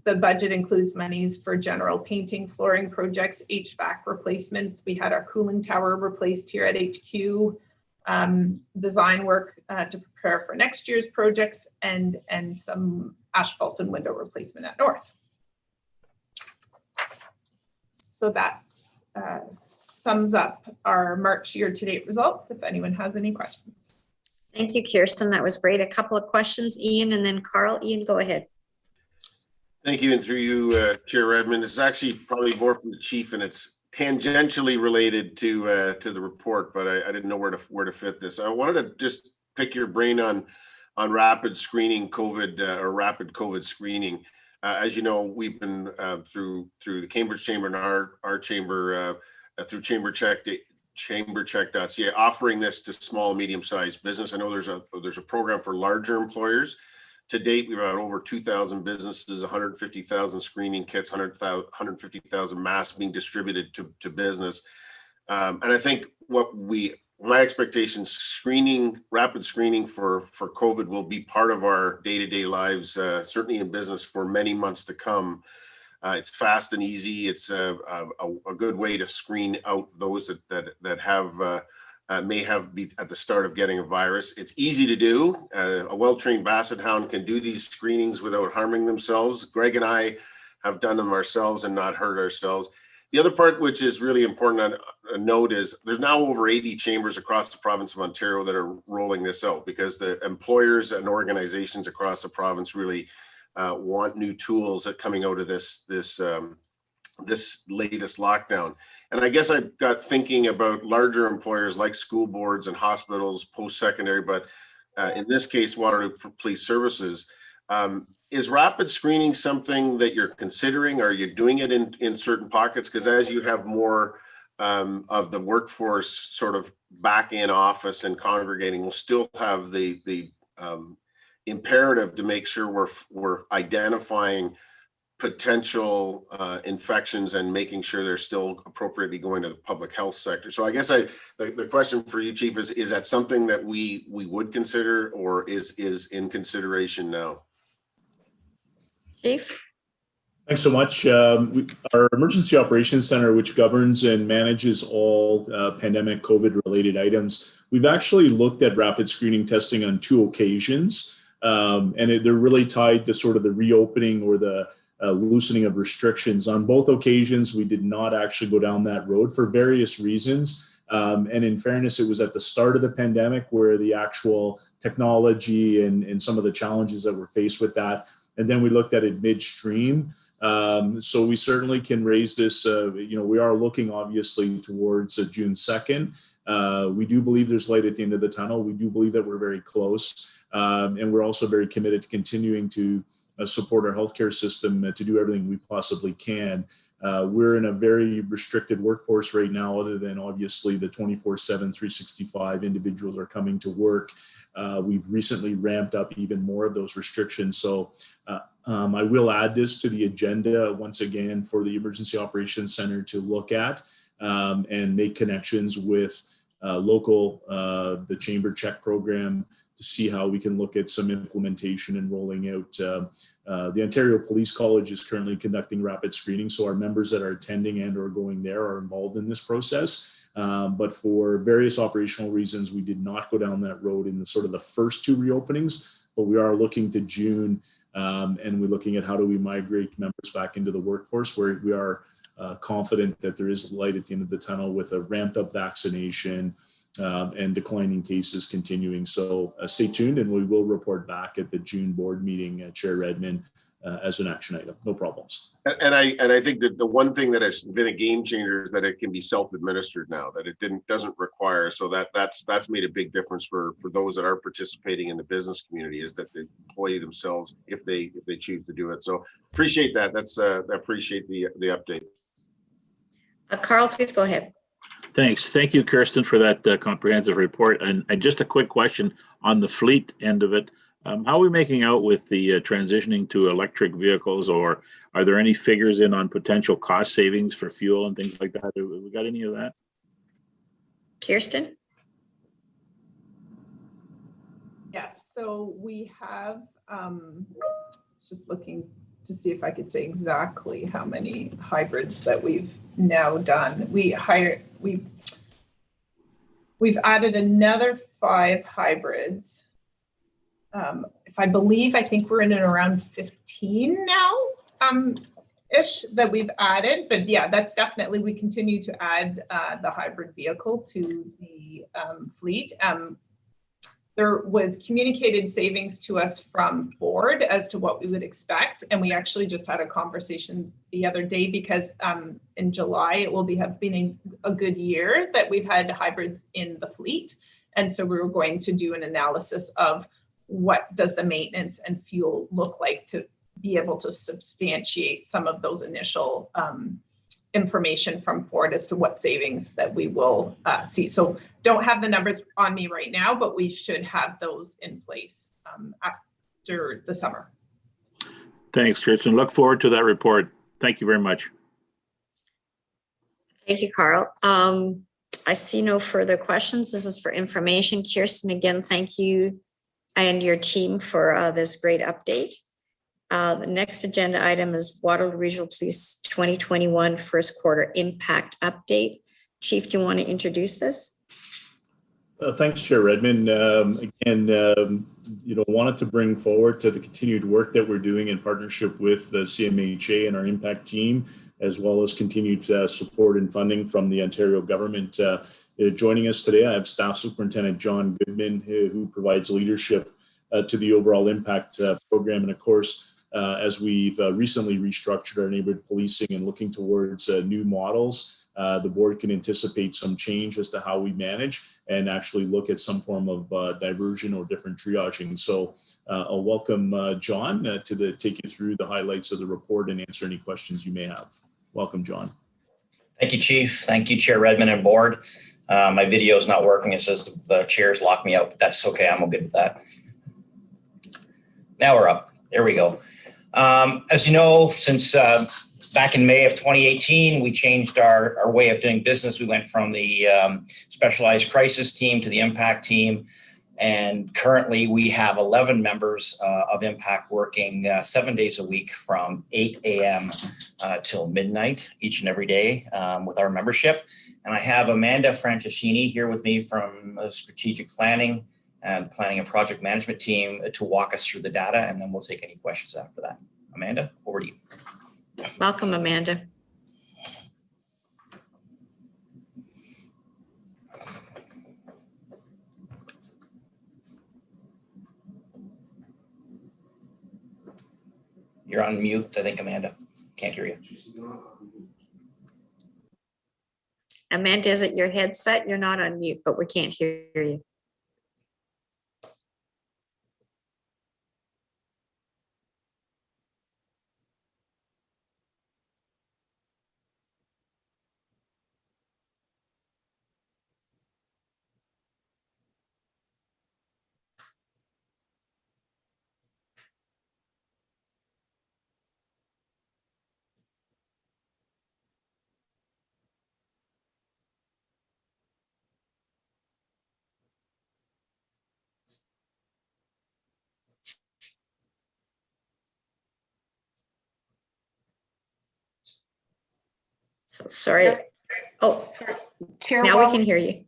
the budget includes monies for general painting, flooring projects, HVAC replacements. We had our cooling tower replaced here at HQ, design work to prepare for next year's projects, and some asphalt and window replacement at North. So that sums up our March year-to-date results, if anyone has any questions. Thank you, Kirsten. That was great. A couple of questions, Ian and then Carl. Ian, go ahead. Thank you, and through you, Chair Redmond. It's actually probably more from the chief, and it's tangentially related to the report, but I didn't know where to fit this. I wanted to just pick your brain on rapid screening COVID or rapid COVID screening. As you know, we've been through the Cambridge Chamber and our chamber through chambercheck.ca offering this to small, medium-sized business. I know there's a program for larger employers. To date, we've had over 2,000 businesses, 150,000 screening kits, 150,000 masks being distributed to business. And I think my expectation, rapid screening for COVID will be part of our day-to-day lives, certainly in business for many months to come. It's fast and easy. It's a good way to screen out those that have may have be at the start of getting a virus. It's easy to do. A well-trained basset hound can do these screenings without harming themselves. Greg and I have done them ourselves and not hurt ourselves. The other part, which is really important to note, is there's now over 80 chambers across the province of Ontario that are rolling this out, because the employers and organizations across the province really want new tools that coming out of this latest lockdown. And I guess I got thinking about larger employers like school boards and hospitals, post-secondary, but in this case, Waterloo Police Services. Is rapid screening something that you're considering? Are you doing it in certain pockets? Because as you have more of the workforce sort of back in office and congregating, we'll still have the imperative to make sure we're identifying potential infections and making sure they're still appropriately going to the public health sector. So I guess the question for you, Chief, is that something that we would consider or is in consideration now? Chief? Thanks so much. Our Emergency Operations Center, which governs and manages all pandemic COVID-related items, we've actually looked at rapid screening testing on 2 occasions, and they're really tied to sort of the reopening or the loosening of restrictions. On both occasions, we did not actually go down that road for various reasons. And in fairness, it was at the start of the pandemic where the actual technology and some of the challenges that were faced with that. And then we looked at it midstream. So we certainly can raise this. We are looking obviously towards June 2nd. We do believe there's light at the end of the tunnel. We do believe that we're very close. And we're also very committed to continuing to support our healthcare system to do everything we possibly can. We're in a very restricted workforce right now, other than obviously the 24/7, 365 individuals are coming to work. We've recently ramped up even more of those restrictions. So I will add this to the agenda once again for the Emergency Operations Center to look at and make connections with local, the chamber check program, to see how we can look at some implementation and rolling out. The Ontario Police College is currently conducting rapid screening, so our members that are attending and or going there are involved in this process. But for various operational reasons, we did not go down that road in the sort of the first two reopenings, but we are looking to June, and we're looking at how do we migrate members back into the workforce, where we are confident that there is light at the end of the tunnel with a ramped up vaccination and declining cases continuing. So stay tuned, and we will report back at the June board meeting, Chair Redmond, as an action item. No problems. And I think that the one thing that has been a game changer is that it can be self-administered now, that it doesn't require. So that's made a big difference for those that are participating in the business community, is that the employee themselves, if they choose to do it. So appreciate that. I appreciate the update. Carl, please go ahead. Thanks. Thank you, Kirsten, for that comprehensive report. And just a quick question on the fleet end of it. How are we making out with the transitioning to electric vehicles, or are there any figures in on potential cost savings for fuel and things like that? Have we got any of that? Kirsten? Yes, so we have, just looking to see if I could say exactly how many hybrids that we've now done. We've added another 5 hybrids. I think we're in and around 15 now, ish, that we've added. But yeah, that's definitely, we continue to add the hybrid vehicle to the fleet. There was communicated savings to us from board as to what we would expect. And we actually just had a conversation the other day, because in July, it will have been a good year that we've had hybrids in the fleet. And so we were going to do an analysis of what does the maintenance and fuel look like to be able to substantiate some of those initial information from Ford as to what savings that we will see. So don't have the numbers on me right now, but we should have those in place after the summer. Thanks, Kirsten. Look forward to that report. Thank you very much. Thank you, Carl. I see no further questions. This is for information. Kirsten, again, thank you and your team for this great update. The next agenda item is Waterloo Regional Police 2021 first quarter impact update. Chief, do you want to introduce this? Thanks, Chair Redmond. Again, wanted to bring forward to the continued work that we're doing in partnership with the CMHA and our impact team, as well as continued support and funding from the Ontario government. Joining us today, I have Staff Superintendent John Goodman, who provides leadership to the overall impact program. And of course, as we've recently restructured our neighborhood policing and looking towards new models, the board can anticipate some change as to how we manage and actually look at some form of diversion or different triaging. So I'll welcome John to take you through the highlights of the report and answer any questions you may have. Welcome, John. Thank you, Chief. Thank you, Chair Redmond and board. My video is not working. It says the chairs locked me out, but that's okay. I'm good with that. Now we're up. There we go. As you know, since back in May of 2018, we changed our way of doing business. We went from the specialized crisis team to the impact team. And currently we have 11 members of impact working 7 days a week from 8 a.m. Till midnight each and every day with our membership. And I have Amanda Franceschini here with me from strategic planning and the planning and project management team to walk us through the data, and then we'll take any questions after that. Amanda, over to you. Welcome, Amanda. You're on mute, I think, Amanda. Can't hear you. Amanda, is it your headset? You're not on mute, but we can't hear you. So sorry. Oh, Chair, now we can hear you.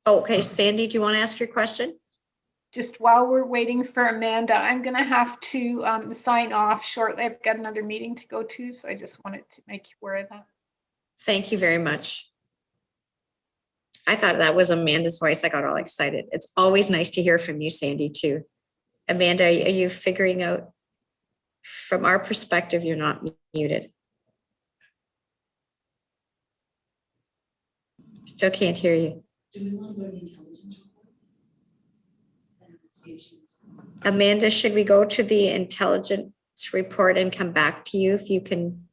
Okay, Sandy, do you want to ask your question? just while we're waiting for Amanda, I'm going to have to sign off shortly. I've got another meeting to go to, so I just wanted to make you aware of that. Thank you very much. I thought that was Amanda's voice. I got all excited. It's always nice to hear from you, Sandy, too. Amanda, are you figuring out? From our perspective, you're not muted. Still can't hear you. Amanda, should we go to the intelligence report and come back to you if you can?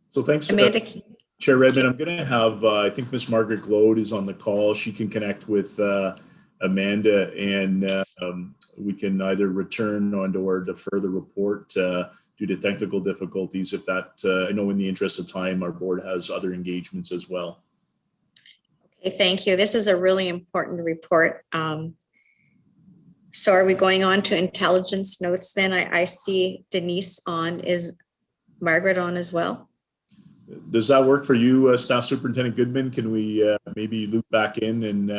So thanks, Amanda. Chair Redmond. I'm going to have, I think Miss Margaret Glode is on the call. She can connect with Amanda, and we can either return on to the further report due to technical difficulties. If that, I know in the interest of time, our board has other engagements as well. Okay, thank you. This is a really important report. So are we going on to intelligence notes then? I see Denise on. Is Margaret on as well? Does that work for you, Staff Superintendent Goodman? Can we maybe loop back in and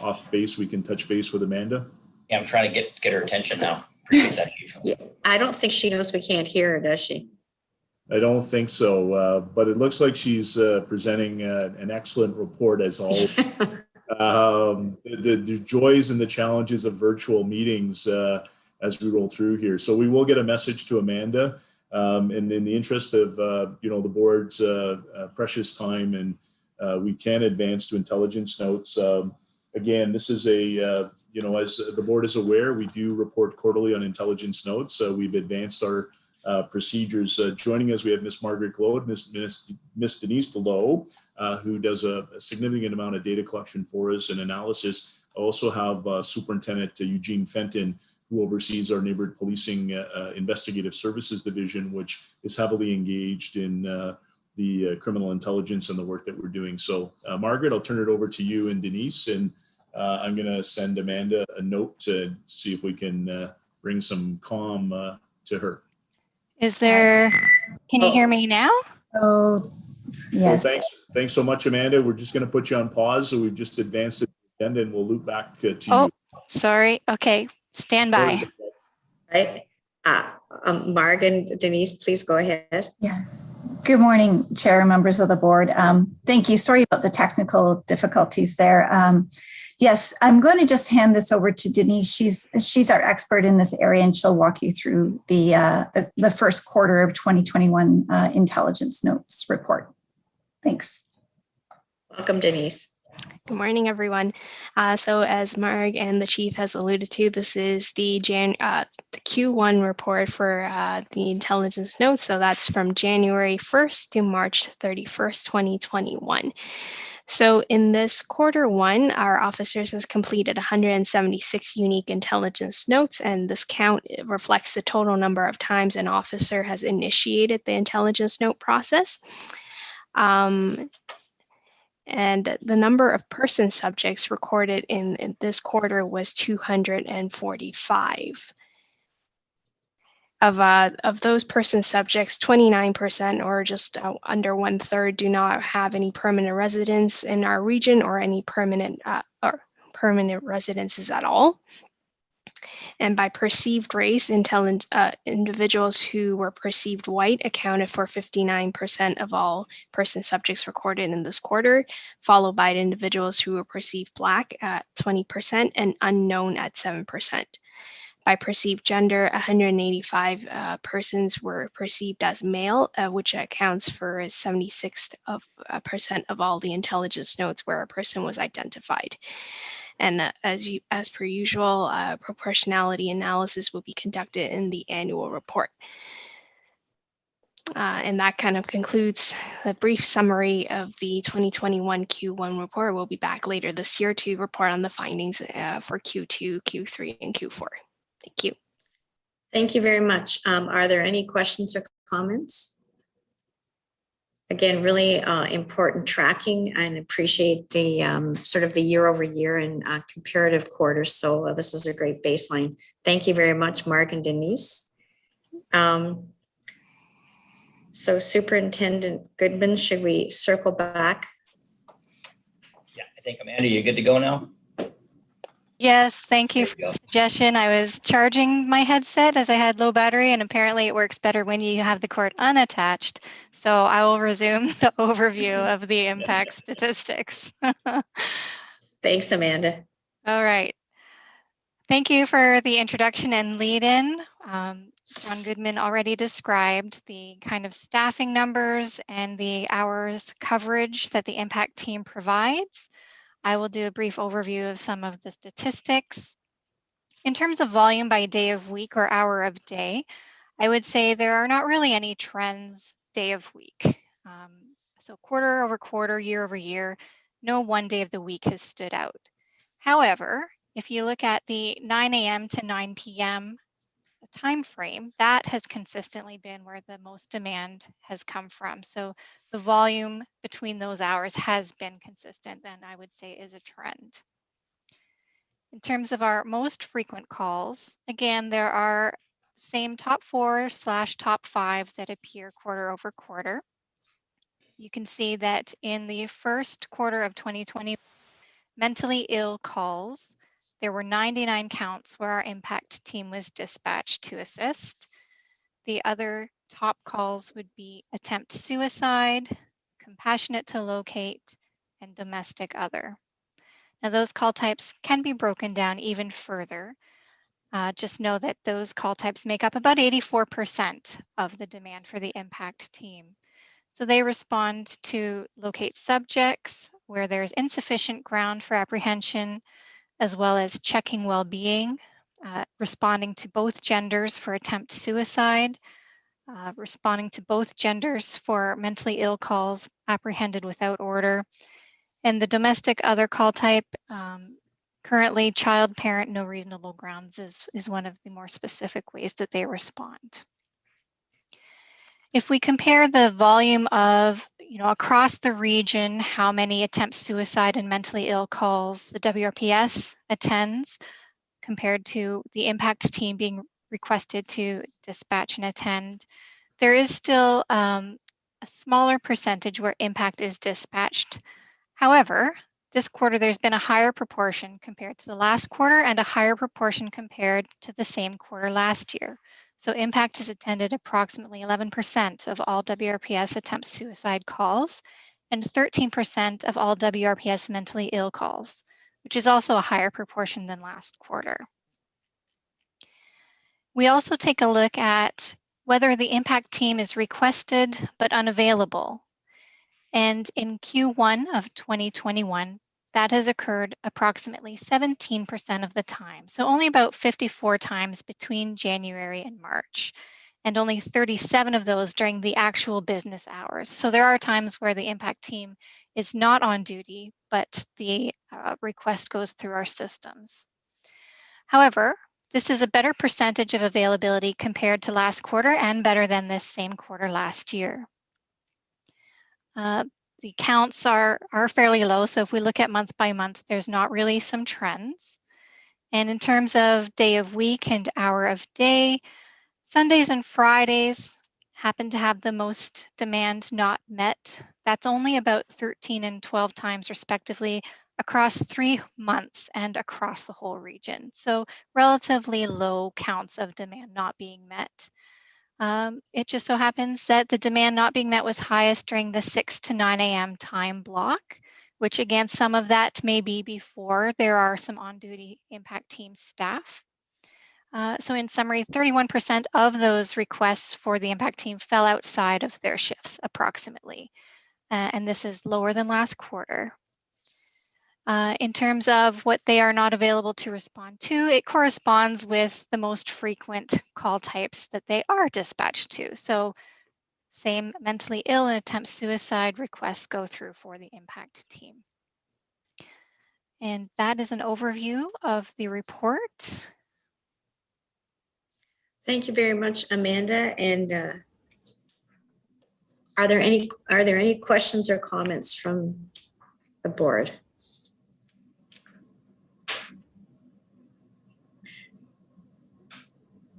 off base, we can touch base with Amanda? Yeah, I'm trying to get her attention now. Appreciate that. Yeah, I don't think she knows we can't hear her, does she? I don't think so, but it looks like she's presenting an excellent report as always. The joys and the challenges of virtual meetings as we roll through here. So we will get a message to Amanda. And in the interest of the board's precious time, and we can advance to intelligence notes. Again, this is a as the board is aware, we do report quarterly on intelligence notes. We've advanced our procedures. Joining us, we have Miss Margaret Glode, Miss Denise DeLoe, who does a significant amount of data collection for us and analysis. I also have Superintendent Eugene Fenton, who oversees our neighborhood policing investigative services division, which is heavily engaged in the criminal intelligence and the work that we're doing. So Margaret, I'll turn it over to you and Denise, and I'm gonna send Amanda a note to see if we can bring some calm to her. Is there, can you hear me now? Oh, yes. So thanks so much, Amanda. We're just gonna put you on pause. So we've just advanced the agenda and we'll loop back to you. Sorry, okay, stand by. Right. Marg and Denise, please go ahead. Yeah. Good morning, Chair and members of the board. Thank you. Sorry about the technical difficulties there. Yes, I'm going to just hand this over to Denise. She's our expert in this area, and she'll walk you through the first quarter of 2021 intelligence notes report. Thanks. Welcome, Denise. Good morning, everyone. So as Marg and the chief has alluded to, this is the Q1 report for the intelligence notes. So that's from January 1st to March 31st, 2021. So in this quarter one, our officers has completed 176 unique intelligence notes, and this count reflects the total number of times an officer has initiated the intelligence note process. And the number of person subjects recorded in this quarter was 245. Of those person subjects, 29%, or just under 1/3, do not have any permanent residence in our region or any permanent residences at all. And by perceived race, individuals who were perceived white accounted for 59% of all person subjects recorded in this quarter, followed by individuals who were perceived Black at 20% and unknown at 7%. By perceived gender, 185 persons were perceived as male, which accounts for 76% of all the intelligence notes where a person was identified. And as per usual, proportionality analysis will be conducted in the annual report. And that kind of concludes a brief summary of the 2021 Q1 report. We'll be back later this year to report on the findings for Q2, Q3, and Q4. Thank you. Thank you very much. Are there any questions or comments? Again, really important tracking, and appreciate the sort of the year over year and comparative quarters. So this is a great baseline. Thank you very much, Mark and Denise. So Superintendent Goodman, should we circle back? Yeah, I think, Amanda, you good to go now? Yes, thank you There for you go. the suggestion. I was charging my headset as I had low battery, and apparently it works better when you have the cord unattached. So I will resume the overview of the impact statistics. Thanks, Amanda. All right. Thank you for the introduction and lead-in. John Goodman already described the kind of staffing numbers and the hours coverage that the impact team provides. I will do a brief overview of some of the statistics. In terms of volume by day of week or hour of day, I would say there are not really any trends day of week. So quarter over quarter, year over year, no one day of the week has stood out. However, if you look at the 9 a.m. to 9 p.m. time frame, that has consistently been where the most demand has come from. So the volume between those hours has been consistent, and I would say is a trend. In terms of our most frequent calls, again, there are same top 4/top 5 that appear quarter over quarter. You can see that in the first quarter of 2020, mentally ill calls, there were 99 counts where our impact team was dispatched to assist. The other top calls would be attempt suicide, compassionate to locate, and domestic other. Now those call types can be broken down even further. Just know that those call types make up about 84% of the demand for the impact team. So they respond to locate subjects where there's insufficient ground for apprehension, as well as checking well-being, responding to both genders for attempt suicide, responding to both genders for mentally ill calls apprehended without order, and the domestic other call type, currently child, parent, no reasonable grounds is one of the more specific ways that they respond. If we compare the volume of, across the region, how many attempt suicide and mentally ill calls the WRPS attends compared to the impact team being requested to dispatch and attend, there is still a smaller percentage where impact is dispatched. However, this quarter, there's been a higher proportion compared to the last quarter and a higher proportion compared to the same quarter last year. So impact has attended approximately 11% of all WRPS attempt suicide calls and 13% of all WRPS mentally ill calls, which is also a higher proportion than last quarter. We also take a look at whether the impact team is requested but unavailable. And in Q1 of 2021, that has occurred approximately 17% of the time. So only about 54 times between January and March, and only 37 of those during the actual business hours. So there are times where the impact team is not on duty, but the request goes through our systems. However, this is a better percentage of availability compared to last quarter and better than this same quarter last year. The counts are fairly low, so if we look at month by month, there's not really some trends. And in terms of day of week and hour of day, Sundays and Fridays happen to have the most demand not met. That's only about 13 and 12 times respectively across 3 months and across the whole region. So relatively low counts of demand not being met. It just so happens that the demand not being met was highest during the 6 to 9 a.m. time block, which again, some of that may be before there are some on-duty impact team staff. So in summary, 31% of those requests for the impact team fell outside of their shifts approximately. And this is lower than last quarter. In terms of what they are not available to respond to, it corresponds with the most frequent call types that they are dispatched to. So same mentally ill and attempt suicide requests go through for the impact team. And that is an overview of the report. Thank you very much, Amanda. And are there any questions or comments from the board?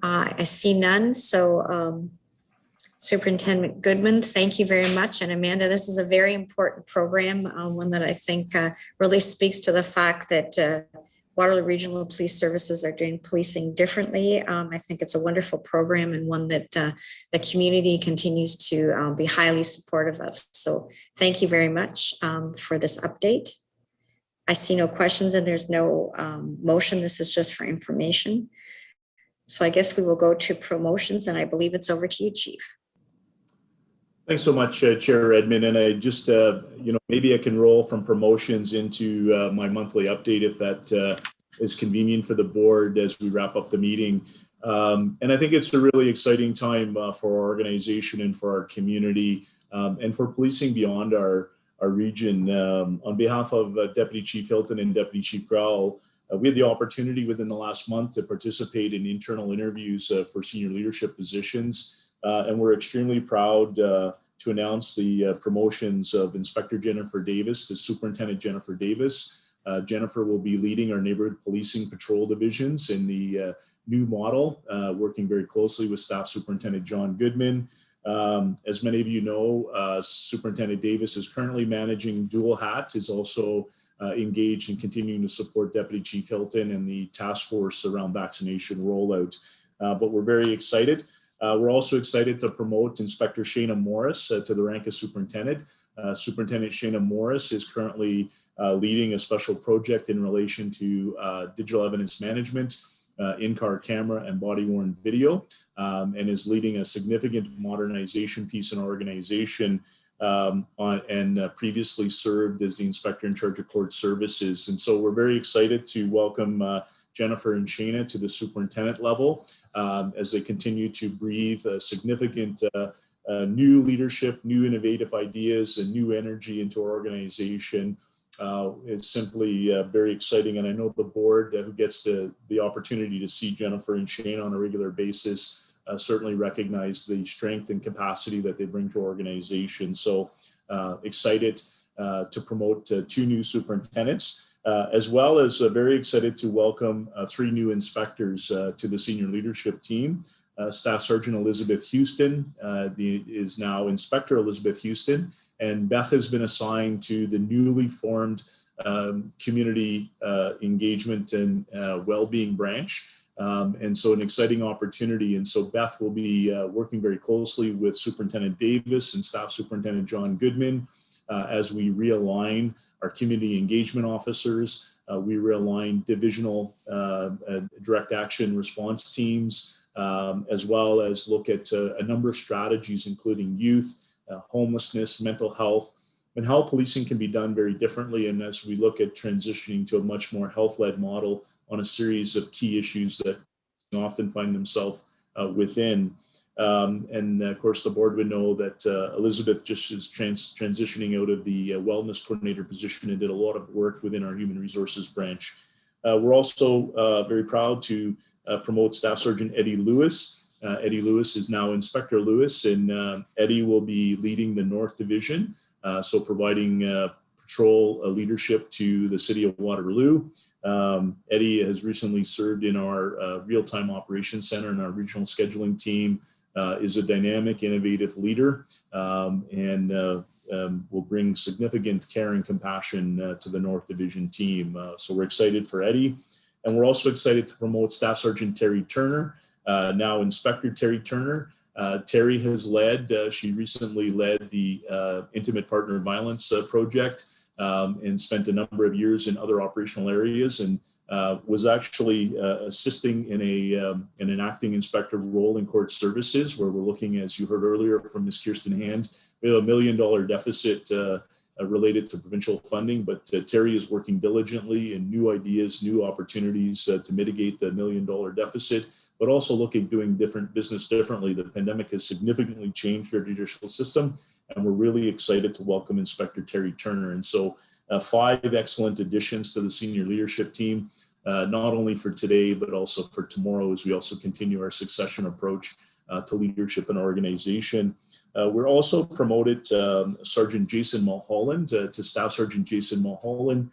I see none. So Superintendent Goodman, thank you very much. And Amanda, this is a very important program, one that I think really speaks to the fact that Waterloo Regional Police Services are doing policing differently. I think it's a wonderful program and one that the community continues to be highly supportive of. So thank you very much for this update. I see no questions and there's no motion. This is just for information. So I guess we will go to promotions, and I believe it's over to you, Chief. Thanks so much, Chair Edmund. And I just, maybe I can roll from promotions into my monthly update if that is convenient for the board as we wrap up the meeting. And I think it's a really exciting time for our organization and for our community and for policing beyond our region. On behalf of Deputy Chief Hilton and Deputy Chief Growell, we had the opportunity within the last month to participate in internal interviews for senior leadership positions. And we're extremely proud to announce the promotions of Inspector Jennifer Davis to Superintendent Jennifer Davis. Jennifer will be leading our neighborhood policing patrol divisions in the new model, working very closely with Staff Superintendent John Goodman. As many of you know, Superintendent Davis is currently managing dual hat, is also engaged in continuing to support Deputy Chief Hilton and the task force around vaccination rollout. But we're very excited. We're also excited to promote Inspector Shayna Morris to the rank of Superintendent. Superintendent Shayna Morris is currently leading a special project in relation to digital evidence management, in-car camera and body-worn video, and is leading a significant modernization piece in our organization and previously served as the Inspector in charge of court services. And so we're very excited to welcome Jennifer and Shayna to the superintendent level as they continue to breathe significant new leadership, new innovative ideas, and new energy into our organization. It's simply very exciting. And I know the board who gets the opportunity to see Jennifer and Shayna on a regular basis certainly recognize the strength and capacity that they bring to our organization. So excited to promote 2 new superintendents, as well as very excited to welcome 3 new inspectors to the senior leadership team. Staff Sergeant Elizabeth Houston is now Inspector Elizabeth Houston, and Beth has been assigned to the newly formed Community Engagement and Wellbeing branch. And so an exciting opportunity. And so Beth will be working very closely with Superintendent Davis and Staff Superintendent John Goodman as we realign our community engagement officers. We realign divisional direct action response teams, as well as look at a number of strategies, including youth, homelessness, mental health, and how policing can be done very differently. And as we look at transitioning to a much more health-led model on a series of key issues that often find themselves within. And of course, the board would know that Elizabeth just is transitioning out of the wellness coordinator position and did a lot of work within our human resources branch. We're also very proud to promote Staff Sergeant Eddie Lewis. Eddie Lewis is now Inspector Lewis, and Eddie will be leading the North Division, so providing patrol leadership to the city of Waterloo. Eddie has recently served in our real-time operations center and our regional scheduling team, is a dynamic, innovative leader, and will bring significant care and compassion to the North Division team. So we're excited for Eddie. And we're also excited to promote Staff Sergeant Terry Turner, now Inspector Terry Turner. Terry has she recently led the Intimate Partner Violence Project and spent a number of years in other operational areas, and was actually assisting in an acting inspector role in court services, where we're looking, as you heard earlier from Ms. Kirsten Hand, we have $1 million deficit related to provincial funding, but Terry is working diligently in new ideas, new opportunities to mitigate the $1 million deficit, but also looking at doing business differently. The pandemic has significantly changed our judicial system, and we're really excited to welcome Inspector Terry Turner. And so 5 excellent additions to the senior leadership team, not only for today, but also for tomorrow, as we also continue our succession approach to leadership in our organization. We're also promoted Sergeant Jason Mulholland to Staff Sergeant Jason Mulholland.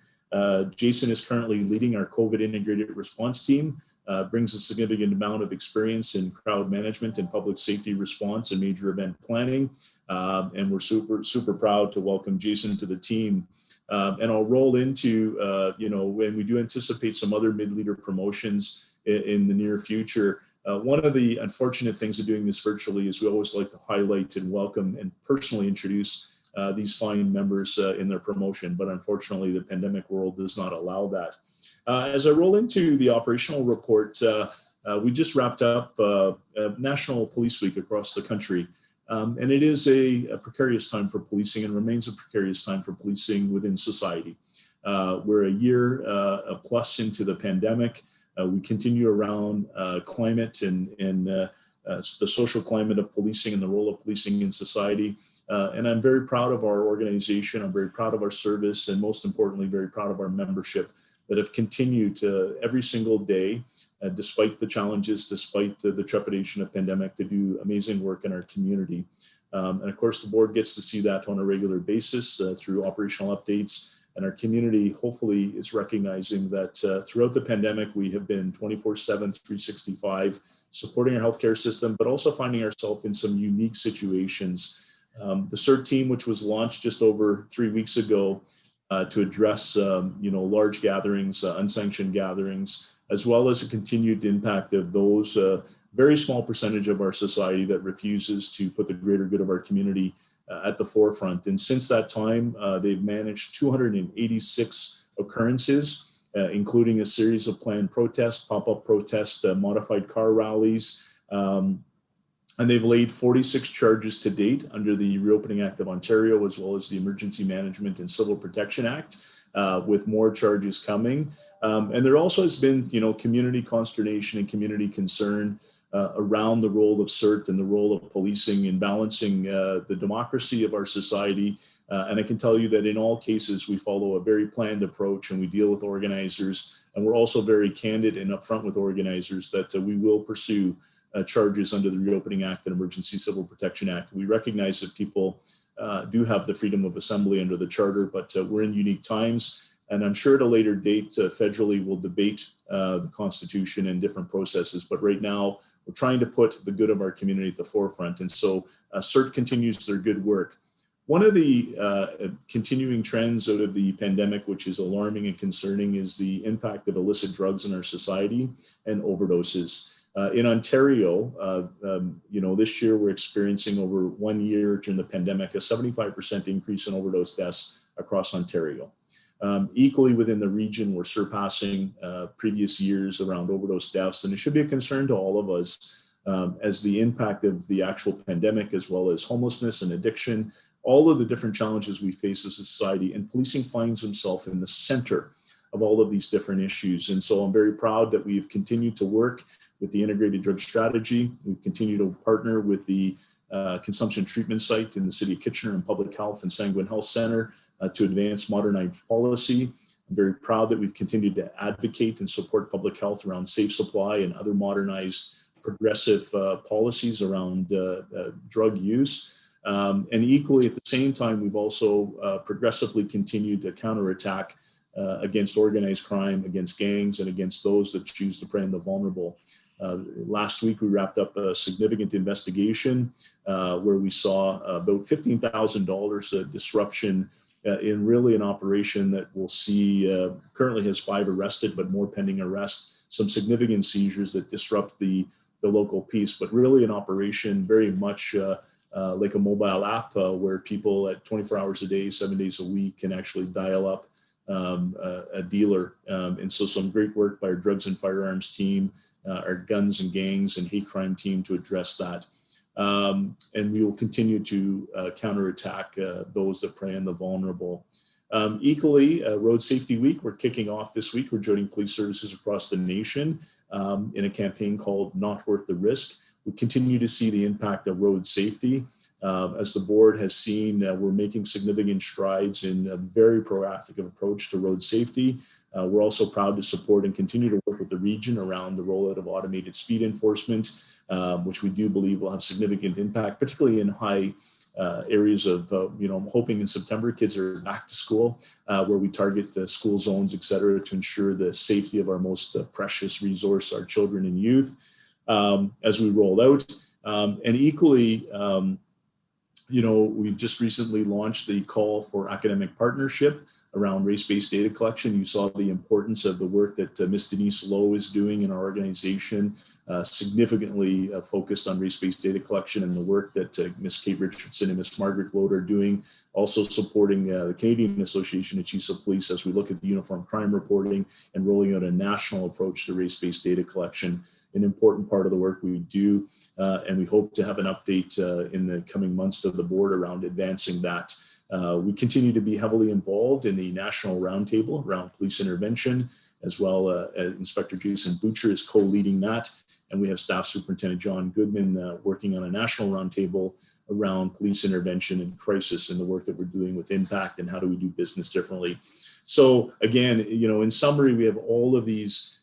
Jason is currently leading our COVID integrated response team. brings a significant amount of experience in crowd management and public safety response and major event planning. And we're super proud to welcome Jason to the team. And I'll roll into, when we do anticipate some other mid-leader promotions in the near future. One of the unfortunate things of doing this virtually is we always like to highlight and welcome and personally introduce these fine members in their promotion, but unfortunately the pandemic world does not allow that. As I roll into the operational report, we just wrapped up National Police Week across the country. And it is a precarious time for policing and remains a precarious time for policing within society. We're a year plus into the pandemic. We continue around climate and the social climate of policing and the role of policing in society. And I'm very proud of our organization. I'm very proud of our service, and most importantly, very proud of our membership that have continued to every single day, despite the challenges, despite the trepidation of pandemic, to do amazing work in our community. And of course, the board gets to see that on a regular basis through operational updates. And our community hopefully is recognizing that throughout the pandemic, we have been 24/7, 365, supporting our healthcare system, but also finding ourselves in some unique situations. The CERT team, which was launched just over 3 weeks ago, to address large gatherings, unsanctioned gatherings, as well as a continued impact of those very small percentage of our society that refuses to put the greater good of our community at the forefront. And since that time, they've managed 286 occurrences, including a series of planned protests, pop-up protests, modified car rallies, and they've laid 46 charges to date under the Reopening Act of Ontario, as well as the Emergency Management and Civil Protection Act, with more charges coming. And there also has been, community consternation and community concern around the role of CERT and the role of policing in balancing the democracy of our society. And I can tell you that in all cases, we follow a very planned approach, and we deal with organizers. And we're also very candid and upfront with organizers that we will pursue charges under the Reopening Act and Emergency Civil Protection Act. We recognize that people do have the freedom of assembly under the charter, but we're in unique times. And I'm sure at a later date, federally we'll debate the Constitution and different processes. But right now, we're trying to put the good of our community at the forefront. And so CERT continues their good work. One of the continuing trends out of the pandemic, which is alarming and concerning, is the impact of illicit drugs in our society and overdoses. In Ontario, this year we're experiencing over 1 year during the pandemic, a 75% increase in overdose deaths across Ontario. Equally within the region, we're surpassing previous years around overdose deaths, and it should be a concern to all of us as the impact of the actual pandemic, as well as homelessness and addiction, all of the different challenges we face as a society, and policing finds itself in the center of all of these different issues. And so I'm very proud that we've continued to work with the integrated drug strategy. We've continued to partner with the consumption treatment site in the city of Kitchener and Public Health and Sanguine Health Center to advance modernized policy. I'm very proud that we've continued to advocate and support public health around safe supply and other modernized progressive policies around drug use. And equally at the same time, we've also progressively continued to counterattack against organized crime, against gangs, and against those that choose to prey on the vulnerable. Last week, we wrapped up a significant investigation where we saw about $15,000 disruption in really an operation that we'll see currently has 5 arrested, but more pending arrest, some significant seizures that disrupt the local peace, but really an operation very much like a mobile app where people at 24 hours a day, 7 days a week can actually dial up a dealer. And so some great work by our drugs and firearms team, our guns and gangs and hate crime team to address that. And we will continue to counterattack those that prey on the vulnerable. Equally, Road Safety Week, we're kicking off this week. We're joining police services across the nation in a campaign called Not Worth the Risk. We continue to see the impact of road safety. As the board has seen, we're making significant strides in a very proactive approach to road safety. We're also proud to support and continue to work with the region around the rollout of automated speed enforcement, which we do believe will have significant impact, particularly in high areas of, I'm hoping in September kids are back to school, where we target the school zones, et cetera, to ensure the safety of our most precious resource, our children and youth, as we roll out. And equally, we've just recently launched the call for academic partnership around race-based data collection. You saw the importance of the work that Ms. Denise Lowe is doing in our organization, significantly focused on race-based data collection, and the work that Ms. Kate Richardson and Ms. Margaret Load are doing, also supporting the Canadian Association of Chiefs of Police as we look at the uniform crime reporting and rolling out a national approach to race-based data collection, an important part of the work we do. And we hope to have an update in the coming months to the board around advancing that. We continue to be heavily involved in the national roundtable around police intervention, as well as Inspector Jason Butcher is co-leading that. And we have Staff Superintendent John Goodman working on a national roundtable around police intervention and crisis, and the work that we're doing with impact and how do we do business differently. So again, in summary, we have all of these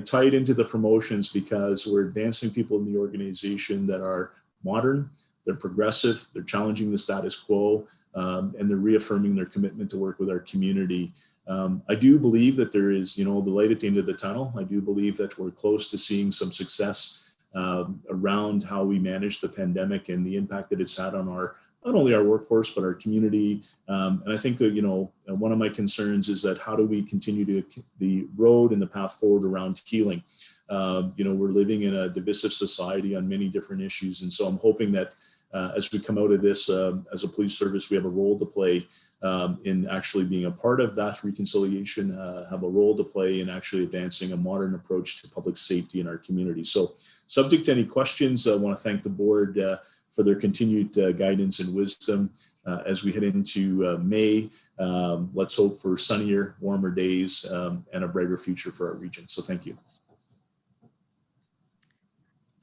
tied into the promotions because we're advancing people in the organization that are modern, they're progressive, they're challenging the status quo, and they're reaffirming their commitment to work with our community. I do believe that there is, the light at the end of the tunnel. I do believe that we're close to seeing some success around how we manage the pandemic and the impact that it's had on not only our workforce, but our community. And I think that, one of my concerns is that how do we continue the road and the path forward around healing? We're living in a divisive society on many different issues. And so I'm hoping that as we come out of this, as a police service, we have a role to play in actually being a part of that reconciliation, have a role to play in actually advancing a modern approach to public safety in our community. So subject to any questions, I want to thank the board for their continued guidance and wisdom as we head into May. Let's hope for sunnier, warmer days and a brighter future for our region. So thank you.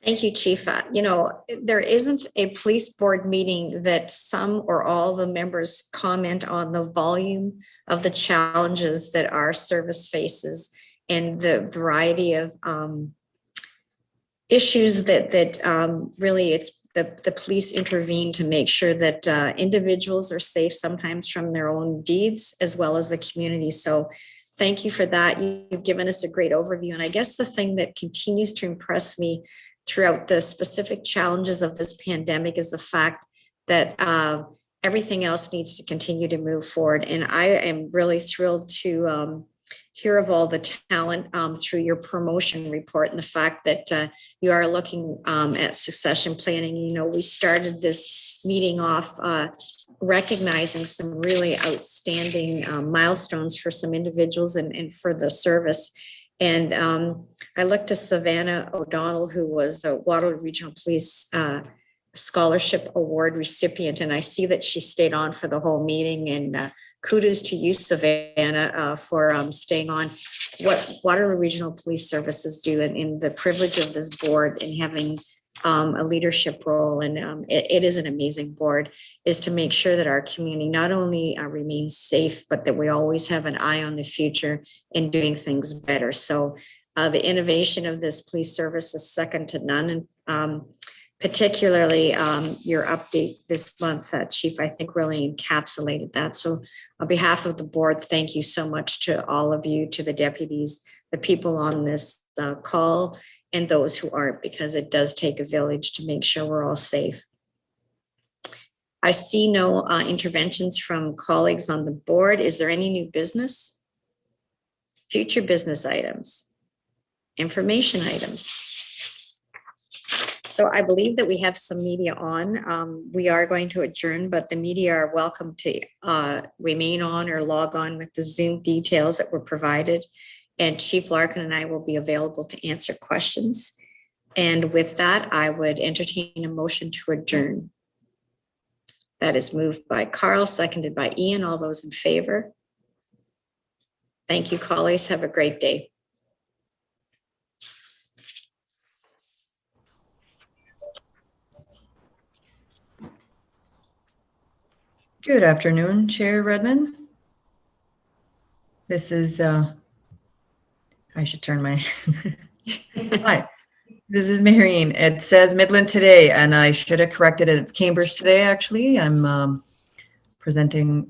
Thank you, Chief. There isn't a police board meeting that some or all the members comment on the volume of the challenges that our service faces and the variety of issues that really it's the police intervene to make sure that individuals are safe, sometimes from their own deeds, as well as the community. So thank you for that. You've given us a great overview. And I guess the thing that continues to impress me throughout the specific challenges of this pandemic is the fact that everything else needs to continue to move forward. And I am really thrilled to hear of all the talent through your promotion report and the fact that you are looking at succession planning. We started this meeting off recognizing some really outstanding milestones for some individuals and for the service. And I looked to Savannah O'Donnell, who was the Waterloo Regional Police Scholarship Award recipient, and I see that she stayed on for the whole meeting. And kudos to you, Savannah, for staying on. What Waterloo Regional Police Services do, and in the privilege of this board and having a leadership role, and it is an amazing board, is to make sure that our community not only remains safe, but that we always have an eye on the future and doing things better. So the innovation of this police service is second to none. And particularly your update this month, Chief, I think really encapsulated that. So on behalf of the board, thank you so much to all of you, to the deputies, the people on this call, and those who aren't, because it does take a village to make sure we're all safe. I see no interventions from colleagues on the board. Is there any new business? Future business items? Information items? So I believe that we have some media on. We are going to adjourn, but the media are welcome to remain on or log on with the Zoom details that were provided. And Chief Larkin and I will be available to answer questions. And with that, I would entertain a motion to adjourn. That is moved by Carl, seconded by Ian. All those in favor? Thank you, colleagues. Have a great day. Good afternoon, Chair Redmond. This is, I should turn my, hi, This is Marion. It says Midland today, and I should have corrected it. It's Cambridge today, actually. I'm presenting